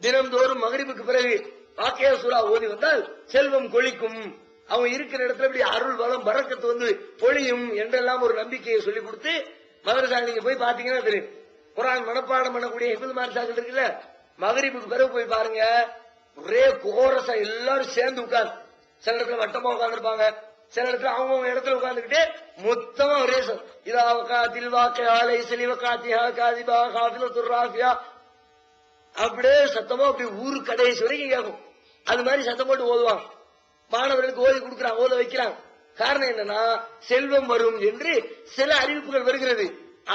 தினம்தோறும் மகரிபுக்கு பிறகு வாக்கியா சூரா ஓதி வந்தால் செல்வம் கொளிக்கும், அவன் இருக்கிற இடத்துல இப்படி அருள் வளம் பரக்கத்து பொழியும் என்றெல்லாம் ஒரு நம்பிக்கையை சொல்லிக் கொடுத்து மதரசா நீங்க போய் பாத்தீங்கன்னா தெரியும். குர்ஆன் மனப்பாடம் பண்ணக்கூடிய ஹிஃப்ஸ் மதரசாக்கள் இருக்குல்ல, மகரிபுக்கு பிறகு போய் பாருங்க, ஒரே கோரசா எல்லாரும் சேர்ந்து உட்கார்ந்து, சில இடத்துல வட்டமா உட்கார்ந்துருப்பாங்க, சில இடத்துல அவங்க இடத்துல உட்கார்ந்துக்கிட்டு மொத்தமா ஒரே அப்படியே சத்தமா அப்படி ஊரு கடைசி வரைக்கும் கேட்கும். அது மாதிரி சத்தம் போட்டு ஓதுவாங்க. மாணவர்களுக்கு ஓதி கொடுக்கிறாங்க, ஓத வைக்கிறாங்க. காரணம் என்னன்னா செல்வம் வரும் என்று சில அறிவிப்புகள் வருகிறது.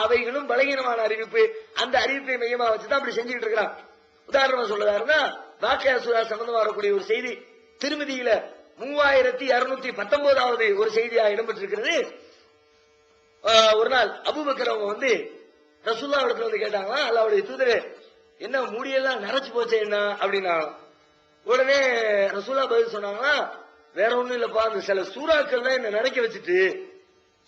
அவைகளும் பலகீனமான அறிவிப்பு. அந்த அறிவிப்பை மையமா வச்சுதான் அப்படி செஞ்சுக்கிட்டு இருக்கிறான். உதாரணமா சொல்லதாருன்னா வாக்கியா சூரா சம்பந்தமா வரக்கூடிய ஒரு செய்தி திருமதியில 3219வது ஒரு செய்தியாக இடம்பெற்றிருக்கிறது. ஒரு நாள் அபூபக்கர் அவங்க ரசூலுல்லாஹ் இடத்துல கேட்டாங்களா, அல்லாஹ்வுடைய தூதரே என்ன முடியெல்லாம் நரைச்சு போச்சு என்ன அப்படின்னா, உடனே ரசூலுல்லாஹ் பதில் சொன்னாங்கன்னா, வேற ஒண்ணும் இல்லப்பா, அந்த சில சூறாக்கள் தான் என்ன நினைக்க வச்சுட்டு,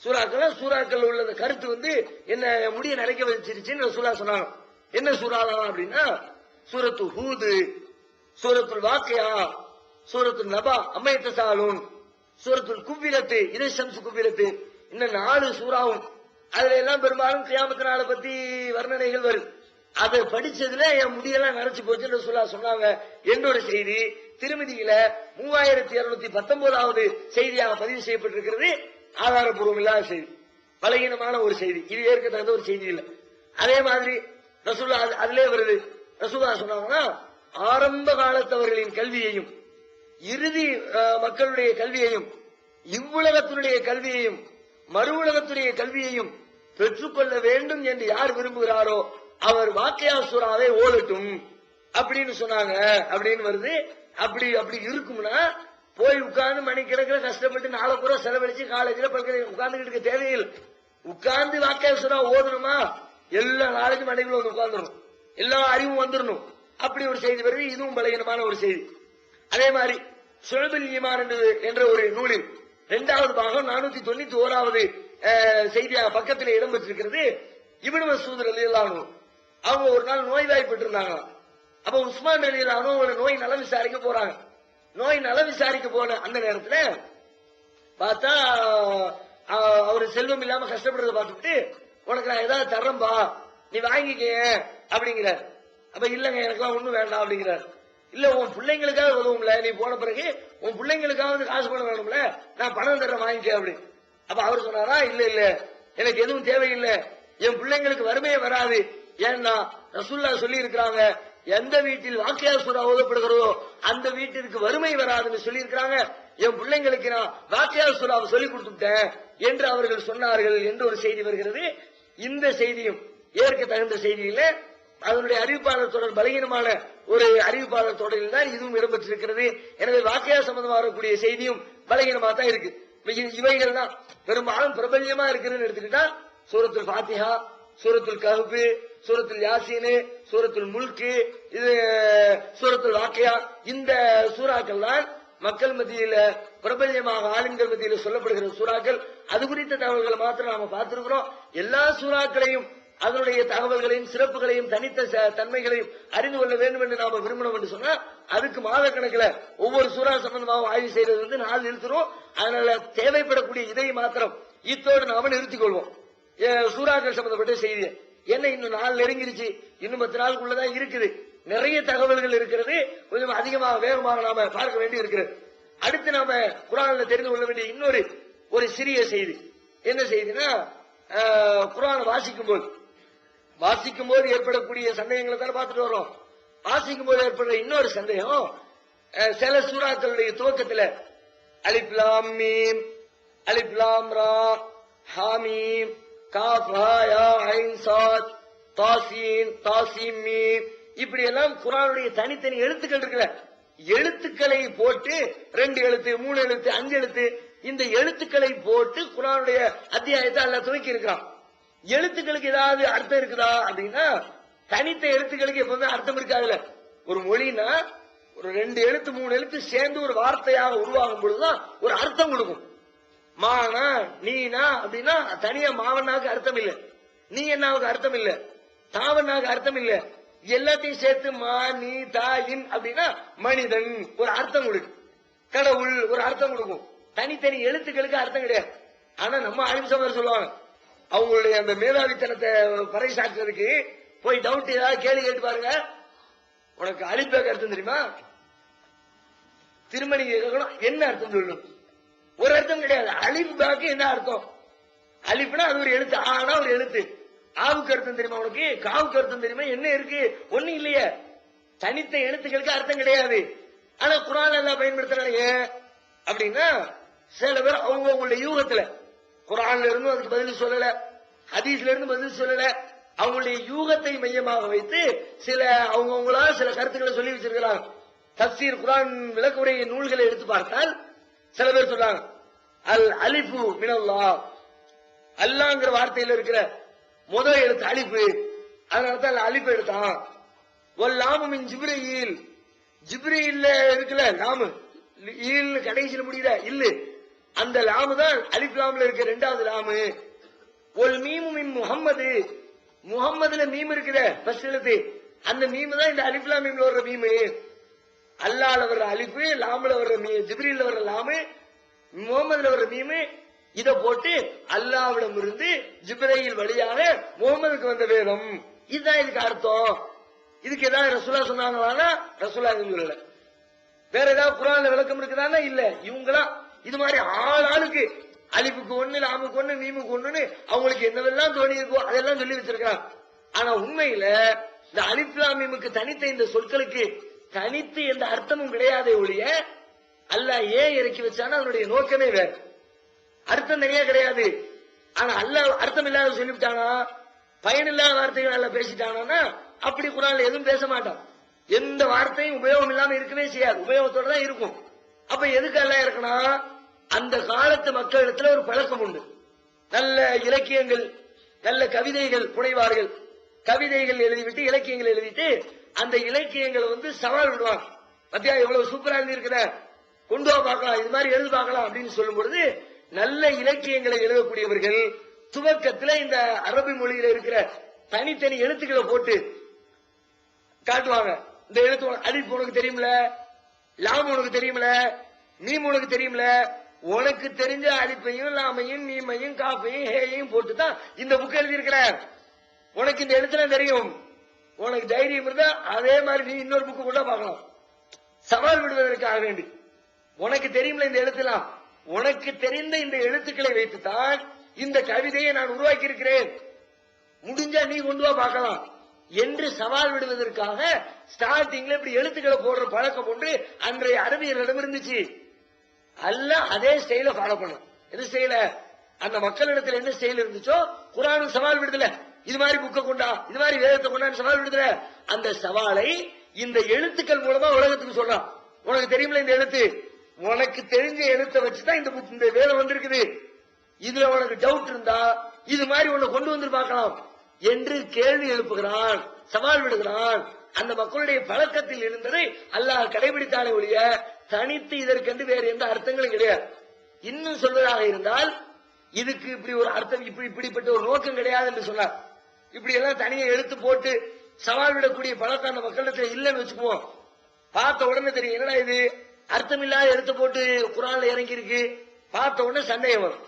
சூறாக்கள் உள்ள கருத்து என்ன முடிய நினைக்க வச்சிருச்சுன்னு ரசூலுல்லாஹ் சொன்னாங்க. என்ன சூறாலாம் அப்படின்னா சூரத்து ஹூது, சூரத்துல் வாக்கியா, சூரத்துல் நபா அம்மையத்தசாலூன், சூரத்துல் குவ்விரத்து, இதை ஷம்சு குவ்விரத்து, இந்த 4 சூறாவும் அதுல எல்லாம் பெரும்பாலும் கியாமத்து நாளை பத்தி வர்ணனைகள் வருது. அதை படிச்சதுல என் முடியெல்லாம் நரைச்சு போச்சுன்னு சொன்னாங்க என்ற ஒரு செய்தி திருமதியில 3219வது செய்தியாக பதிவு செய்யப்பட்டிருக்கிறது. ஆதாரப்பூர்வம் இல்லாத செய்தி, பலகீனமான ஒரு செய்தி, இது ஏற்க தகுந்த ஒரு செய்தி இல்லை. அதே மாதிரி ரசூல்லா அதிலே வருது. ரசூல்லா சொன்னாங்கன்னா, ஆரம்ப காலத்தவர்களின் கல்வியையும் இறுதி மக்களுடைய கல்வியையும் இவ்வுலகத்தினுடைய கல்வியையும் மறு உலகத்துடைய கல்வியையும் பெற்றுக்கொள்ள வேண்டும் என்று யார் விரும்புகிறாரோ அவர் வாக்கியா சூறாவை ஓதட்டும் அப்படின்னு சொன்னாங்க அப்படின்னு வருது. அப்படி அப்படி இருக்கும்னா போய் உட்கார்ந்து மணிக்கணக்கில் கஷ்டப்பட்டு நாளை பூரா செலவழிச்சு காலேஜில் உட்கார்ந்துகிட்டு இருக்க தேவையில்லை. உட்கார்ந்து வாக்கியா சூறா ஓதணுமா, எல்லா நாளைக்கும் மனைவியில் வந்து உட்கார்ந்துடணும், எல்லா அறிவும் வந்துடணும். அப்படி ஒரு செய்தி வருது. இதுவும் பலகீனமான ஒரு செய்தி. அதே மாதிரி சுஅபுல் ஈமான் என்ற ஒரு நூலில் 2வது பாகம் 491வது செய்தியாக பக்கத்தில் இடம்பெற்றிருக்கிறது. இப்னு மஸ்ஊத் ரலியல்லாஹு அன்ஹு அவங்க ஒரு நாள் நோய்வாய்ப்பட்டு இருந்தாங்க. அப்ப உஸ்மான் ரலியல்லாஹு அன்ஹு அவங்களோட நோய் நலம் விசாரிக்க போறாங்க. நோய் நலம் விசாரிக்க போன அந்த நேரத்துல பார்த்தா அவரு செல்வம் இல்லாம கஷ்டப்படுறத பார்த்துட்டு, உனக்கு நான் ஏதாவது தர்றேன்பா நீ வாங்கிக்க அப்படிங்கிறார். அப்ப இல்லங்க எனக்குலாம் ஒண்ணும் வேண்டாம் அப்படிங்கிறார். இல்ல உன் பிள்ளைங்களுக்காக உதவும்ல, நீ போன பிறகு உன் பிள்ளைங்களுக்காக காசு பணம் வேணும்ல, நான் பணம் தர்றேன் வாங்கிக்க அப்படி. அப்ப அவர் சொன்னாரா, இல்ல இல்ல எனக்கு எதுவும் தேவையில்லை, என் பிள்ளைங்களுக்கு வறுமையே வராது. ஏன்னா ரசூல்லா சொல்லி இருக்கிறாங்க, எந்த வீட்டில் வாக்கியா சூரா ஓதப்படுகிறதோ அந்த வீட்டிற்கு வறுமை வராதுன்னு சொல்லி இருக்கிறாங்க. என் பிள்ளைங்களுக்கு நான் வாக்கியா சூராவை சொல்லி கொடுத்துட்டேன் என்று அவர்கள் சொன்னார்கள் என்று ஒரு செய்தி வருகிறது. இந்த செய்தியும் ஏற்க தகுந்த செய்தியில அதனுடைய அறிவிப்பாளர் தொடர் பலகீனமான ஒரு அறிவிப்பாளர் தொடரில் தான் இதுவும் இடம்பெற்றிருக்கிறது. எனவே வாக்கியா சம்பந்தமாக வரக்கூடிய செய்தியும் பலகீனமா தான் இருக்கு. இவைகள் தான் பெரும்பாலும் பிரபல்யமா இருக்குதுன்னு எடுத்துக்கிட்டா சூரத்துல் ஃபாத்திஹா, சூரத்துல் கஹ்ஃப், சூரத்துல் யாசீன், சூரத்துல் முல்க், இது சூரத்துல் வாக்கியா, இந்த சூறாக்கள் தான் மக்கள் மத்தியில பிரபல்யமாக ஆளுங்கள் மத்தியில சொல்லப்படுகிற சூறாக்கள். அது குறித்த தகவல்களை மாத்திரம் நாம பார்த்திருக்கிறோம். எல்லா சூறாக்களையும் அதனுடைய தகவல்களையும் சிறப்புகளையும் தனித்த தன்மைகளையும் அறிந்து கொள்ள வேண்டும் என்று நாம விரும்பணும் என்று சொன்னா அதுக்கு மாதக்கணக்கில் ஒவ்வொரு சூறா சம்பந்தமாக ஆய்வு செய்யறது நாள் நிறுத்துறோம். அதனால தேவைப்படக்கூடிய இதை மாத்திரம் இத்தோடு நாம நிறுத்திக் கொள்வோம். சூறாக்கள் சம்பந்தப்பட்ட செய்தி என்ன, இன்னும் நாள் நெருங்கிருச்சு, இன்னும் 10 நாளுக்குள்ளதான் இருக்குது, நிறைய தகவல்கள் இருக்கிறது, கொஞ்சம் அதிகமாக வேகமாக நாம பார்க்க வேண்டி இருக்கிறது. அடுத்து நாம குர்ஆன்ல தெரிந்து கொள்ள வேண்டிய இன்னொரு ஒரு சிறிய செய்தி என்ன செய்தினா, குர்ஆனை வாசிக்கும் போது ஏற்படக்கூடிய சந்தேகங்களை தான் பார்த்துட்டு வரோம். வாசிக்கும் போது ஏற்படுற இன்னொரு சந்தேகம், சில சூறாக்களுடைய துவக்கத்தில் அலிஃப் லாம் மீம், அலிஃப் லாம் ரா, ஹாமீம், காஃப் ஹா யா ஐன் சாத், தாசீன், தாசீம் மீம், இப்படி எல்லாம் குர்ஆனுடைய தனித்தனி எழுத்துக்கள் இருக்கிற எழுத்துக்களை போட்டு 2 எழுத்து 3 எழுத்து 5 எழுத்து இந்த எழுத்துக்களை போட்டு குர்ஆனுடைய அத்தியாயத்தை அல்லாஹ் துவக்கி இருக்கிறான். எழுத்துக்களுக்கு ஏதாவது அர்த்தம் இருக்குதா அப்படின்னா, தனித்த எழுத்துக்களுக்கு எப்பவுமே அர்த்தம் இருக்காதுல்ல. ஒரு மொழினா ஒரு 2 எழுத்து 3 எழுத்து சேர்ந்து ஒரு வார்த்தையாக உருவாகும் பொழுதுதான் ஒரு அர்த்தம் கொடுக்கும். மானா நீனா அப்படின்னா தனியா மாவனாவுக்கு அர்த்தம் இல்லை, நீ என்னாவுக்கு அர்த்தம் இல்லை, தாவனாவுக்கு அர்த்தம் இல்லை, எல்லாத்தையும் சேர்த்து மா நீ தா இன் அப்படின்னா மனிதன் ஒரு அர்த்தம் கொடுக்கும், கடவுள் ஒரு அர்த்தம் கொடுக்கும். தனித்தனி எழுத்துக்களுக்கு அர்த்தம் கிடையாது. ஆனா நம்ம அலிம்சமர் சொல்லுவாங்க, அவங்களுடைய அந்த மேதாவித்தனத்தை பறைசாற்றுறதுக்கு போய் டவுட் ஏதாவது கேள்வி கேட்டு பாருங்க, உனக்கு அலிஃபுக்கு அர்த்தம் தெரியுமா, திருமணி கேட்கணும் என்ன அர்த்தம் சொல்லணும், ஒரு அர்த்தம் கிடையாது. அலிஃபாக்கு என்ன அர்த்தம், அலிஃப்னா அது ஒரு எழுத்து, ஆனா ஒரு எழுத்து, ஆவுக்கு அர்த்தம் தெரியுமா உனக்கு, காவுக்கு அர்த்தம் தெரியுமா, என்ன இருக்கு, ஒண்ணு இல்லையே. தனித்த எழுத்துக்களுக்கு அர்த்தம் கிடையாது. ஆனா குர்ஆன் எல்லாம் பயன்படுத்துறாங்க அப்படின்னா, சில பேர் அவங்களுடைய யூகத்துல குர்ஆன்ல இருந்து அதுக்கு பதில் சொல்லல, ஹதீஸ்ல இருந்து பதில் சொல்லல, அவங்களுடைய யூகத்தை மையமாக வைத்து சில அவங்களா சில கருத்துக்களை சொல்லி வச்சிருக்கிறாங்க. தஃசீர் குர்ஆன் விளக்குரை நூல்களை எடுத்து பார்த்தால் சில பேர் சொல்றாங்க, அல் அலிஃபு மினல்லாஹ், அல்லாஹ்ங்கிற வார்த்தையில இருக்கிற முதல் எழுத்து அலிஃபு, அதனால தான் அலிஃப் எடுத்தான். வல் லாமு மின் ஜிப்ரீல், ஜிப்ரீல்ல இருக்குல்ல லாமு, ஈல் கடைசியில் முடியல இல்லு, அந்த லாமு தான் அலிஃப் லாம்ல இருக்க 2வது லாமு. ஒல் மீமு மின் முஹம்மது, முஹம்மதுல மீம் இருக்குத ஃபர்ஸ்ட் எழுத்து, அந்த மீமு தான் இந்த அலிஃப் லாம் மீம்ல வர்ற மீமு. அல்லாஹ்ல வர்ற அலிஃபு, லாம்ல வர்ற மீ, ஜிப்ரீல்ல வர்ற லாமு, முஹம்மதுல வர்ற மீமு, இத போட்டு அல்லாஹ்விடம் இருந்து ஜிப்ரீல் வழியாக முகமதுக்கு வந்த வேதம். இதுதான் இதுக்கு அர்த்தம். இதுக்கு ஏதாவது ரசூலா சொன்னாங்களா? ரசூலா எதுவும் சொல்லல. வேற ஏதாவது குர்ஆன்ல விளக்கம் இருக்குதானா? இல்ல. இவங்களாம் இது மாதிரி ஆளுக்கு அலிஃபுக்கு ஒண்ணு, லாமுக்கு ஒண்ணு, மீமுக்கு ஒண்ணுன்னு அவங்களுக்கு என்னவெல்லாம் தோணி இருக்கோ அதெல்லாம் சொல்லி வச்சிருக்காங்க. ஆனா உண்மையில இந்த அலிஃப் லாம் மீமுக்கு தனித்த இந்த சொற்களுக்கு தனித்து எந்த அர்த்தமும் கிடையாதே ஒழிய அல்லாஹ் ஏன் இறக்கி வச்சானா அதனுடைய நோக்கமே வேற, அர்த்தம் நிறைய கிடையாது. ஆனா அல்லாஹ் அர்த்தம் இல்லாத சொல்லிவிட்டானா, பயனில்லாத வார்த்தைகள் எல்லாம் பேசிட்டானா அப்படி குர்ஆன்ல எதுவும் பேச மாட்டான். எந்த வார்த்தையும் உபயோகம் இல்லாம இருக்கவே செய்யாது, உபயோகத்தோட தான் இருக்கும். அப்ப எதுக்கு அல்லாஹ் இருக்கணும்? அந்த காலத்து மக்களிடத்துல ஒரு பழக்கம் உண்டு. நல்ல இலக்கியங்கள், நல்ல கவிதைகள் புனைவார்கள். கவிதைகள் எழுதிவிட்டு இலக்கியங்கள் எழுதிட்டு அந்த இலக்கியங்களை சவால் விடுவாங்க. பத்தியா எவ்வளவு சூப்பரா எழுதியிருக்கிற, கொண்டு வா பார்க்கலாம், இது மாதிரி எழுதி பார்க்கலாம் அப்படின்னு சொல்லும் பொழுது நல்ல இலக்கியங்களை எழுதக்கூடியவர்கள் துவக்கத்துல இந்த அரபி மொழியில இருக்கிற தனித்தனி எழுத்துக்களை போட்டு காட்டுவாங்க. இந்த எழுத்து அலிஃப் உனக்கு தெரியுமில, லாம் உனக்கு தெரியுமில, மீம் உனக்கு தெரியுமில, உனக்கு தெரிஞ்ச அலிஃபையும் லாமையும் மீமையும் காஃபையும் ஹேயையும் போட்டு தான் இந்த புக் எழுதியிருக்கிற. உனக்கு இந்த எழுத்துலாம் தெரியும், உனக்கு தைரியம் இருந்தா அதே மாதிரி நீ இன்னொரு புக்கு கூட பார்க்கலாம். சவால் விடுவதற்காக வேண்டி உனக்கு தெரியுமில்ல இந்த எழுத்துலாம், உனக்கு தெரிந்த இந்த எழுத்துக்களை வைத்துத்தான் இந்த கவிதையை நான் உருவாக்கி இருக்கிறேன், முடிஞ்சா நீ கொண்டு வா பார்க்கலாம் என்று சவால் விடுவதற்காக ஸ்டார்டிங்ல இப்படி எழுத்துக்களை போடுற பழக்கம் ஒன்று அன்றைய அறிவியலிடம் இருந்துச்சு. அல்லாஹ் அதே ஸ்டைல ஃபாலோ பண்ணும். எது ஸ்டைல? அந்த மக்களிடத்துல என்ன ஸ்டைல் இருந்துச்சோ குர்ஆனும் சவால் விடுதல, இது மாதிரி புக்க கொண்டா, இது மாதிரி வேதத்தை கொண்டான்னு சவால் விடுதல, அந்த சவாலை இந்த எழுத்துக்கள் மூலமா உலகத்துக்கு சொல்றான். உனக்கு தெரியுமில்ல இந்த எழுத்து, உனக்கு தெரிஞ்ச எழுத்தை வச்சுதான் இந்த வேதம் வந்திருக்குது, இதுல உனக்கு டவுட் இருந்தா இது மாதிரி உன்னை கொண்டு வந்து பார்க்கலாம் என்று கேள்வி எழுப்புகிறான், சவால் விடுகிறான். அந்த மக்களுடைய பழக்கத்தில் இருந்ததை அல்லாஹ் கடைபிடித்தானே ஒழிய தனித்து இதற்கென்று வேறு எந்த அர்த்தங்களும் கிடையாது. இன்னும் சொல்வதாக இருந்தால் இதுக்கு இப்படி ஒரு அர்த்தம், இப்படிப்பட்ட ஒரு நோக்கம் கிடையாது என்று சொன்னார். இப்படி எல்லாம் தனியை எழுத்து போட்டு சவால் விடக்கூடிய பழக்கம் அந்த மக்களிடத்தில் இல்லைன்னு வச்சுக்குவோம். பார்த்த உடனே தெரியும் என்னடா இது அர்த்தம் இல்லாத எழுத்து போட்டு குர்ஆன்ல இறங்கி இருக்கு. பார்த்த உடனே சந்தேகம் வரும்.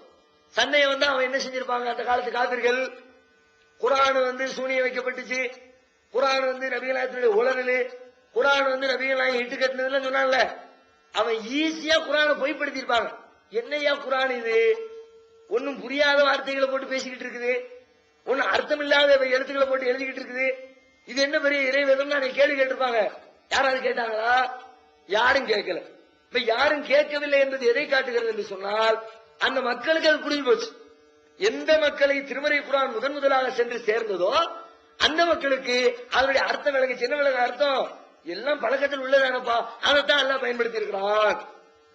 சந்தேகம் வந்தா அவன் என்ன செஞ்சிருப்பாங்க, அந்த காலத்து காபிர்கள் குர்ஆன் சூனியம் வைக்கப்பட்டுச்சு, குர்ஆன் நபிகள் நாயகத்துடைய உலரில், குர்ஆன் நபிகள் நாயகம் இட்டு கட்டினதுன்னு சொன்னான்ல, அவன் ஈஸியா குர்ஆனை பொய்ப்படுத்திருப்பாங்க. என்னையா குர்ஆன் இது, ஒன்னும் புரியாத வார்த்தைகளை போட்டு பேசிக்கிட்டு இருக்குது, ஒன்னும் அர்த்தம் இல்லாத எழுத்துக்களை போட்டு எழுதிக்கிட்டு இருக்குது, இது என்ன பெரிய இறைவேதம் கேள்வி கேட்டிருப்பாங்க. யாராவது கேட்டாங்களா? யாரும் கேட்கல. இப்ப யாரும் கேட்கவில்லை என்பது எதை காட்டுகிறது என்று சொன்னால் அந்த மக்களுக்கு அது புரிஞ்சு போச்சு. எந்த மக்களை திருமறை குர்ஆன் முதலாக சென்று சேர்ந்ததோ அந்த மக்களுக்கு அதனுடைய அர்த்தம் விளங்குச்சு. என்ன விளங்க அர்த்தம்? எல்லாம் பழக்கத்தில் உள்ளதானப்பா, அதைத்தான் எல்லாம் பயன்படுத்தி இருக்கிறான்.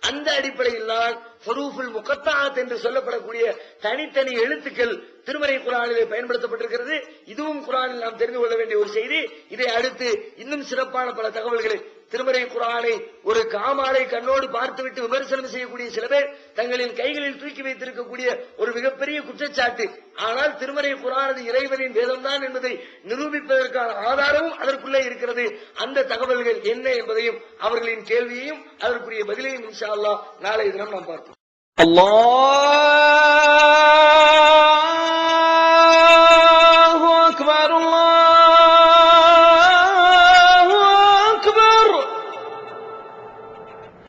அந்த அடிப்படையில் தான் ஹுரூஃபுல் முகத்தாத் என்று சொல்லப்படக்கூடிய தனித்தனி எழுத்துக்கள் திருமறை குர்ஆனிலே பயன்படுத்தப்பட்டிருக்கிறது. இதுவும் குர்ஆனில் நாம் தெரிந்து கொள்ள வேண்டிய ஒரு செய்தி. இதை அடுத்து இன்னும் சிறப்பான பல தகவல்களை, திருமறை குர்ஆனை ஒரு காமாலை கண்ணோடு பார்த்துவிட்டு விமர்சனம் செய்யக்கூடிய சில பேர் தங்களின் கைகளில் தூக்கி வைத்திருக்கக்கூடிய ஒரு மிகப்பெரிய குற்றச்சாட்டு. ஆனால் திருமறை குர்ஆன் இறைவனின் வேதம்தான் என்பதை நிரூபிப்பதற்கான ஆதாரமும் அதற்குள்ளே இருக்கிறது. அந்த தகவல்கள் என்ன என்பதையும் அவர்களின் கேள்வியையும் அதற்குரிய பதிலையும் இன்ஷா அல்லாஹ் நாளைய தினம் நாம் பார்ப்போம்.
அல்லாஹ்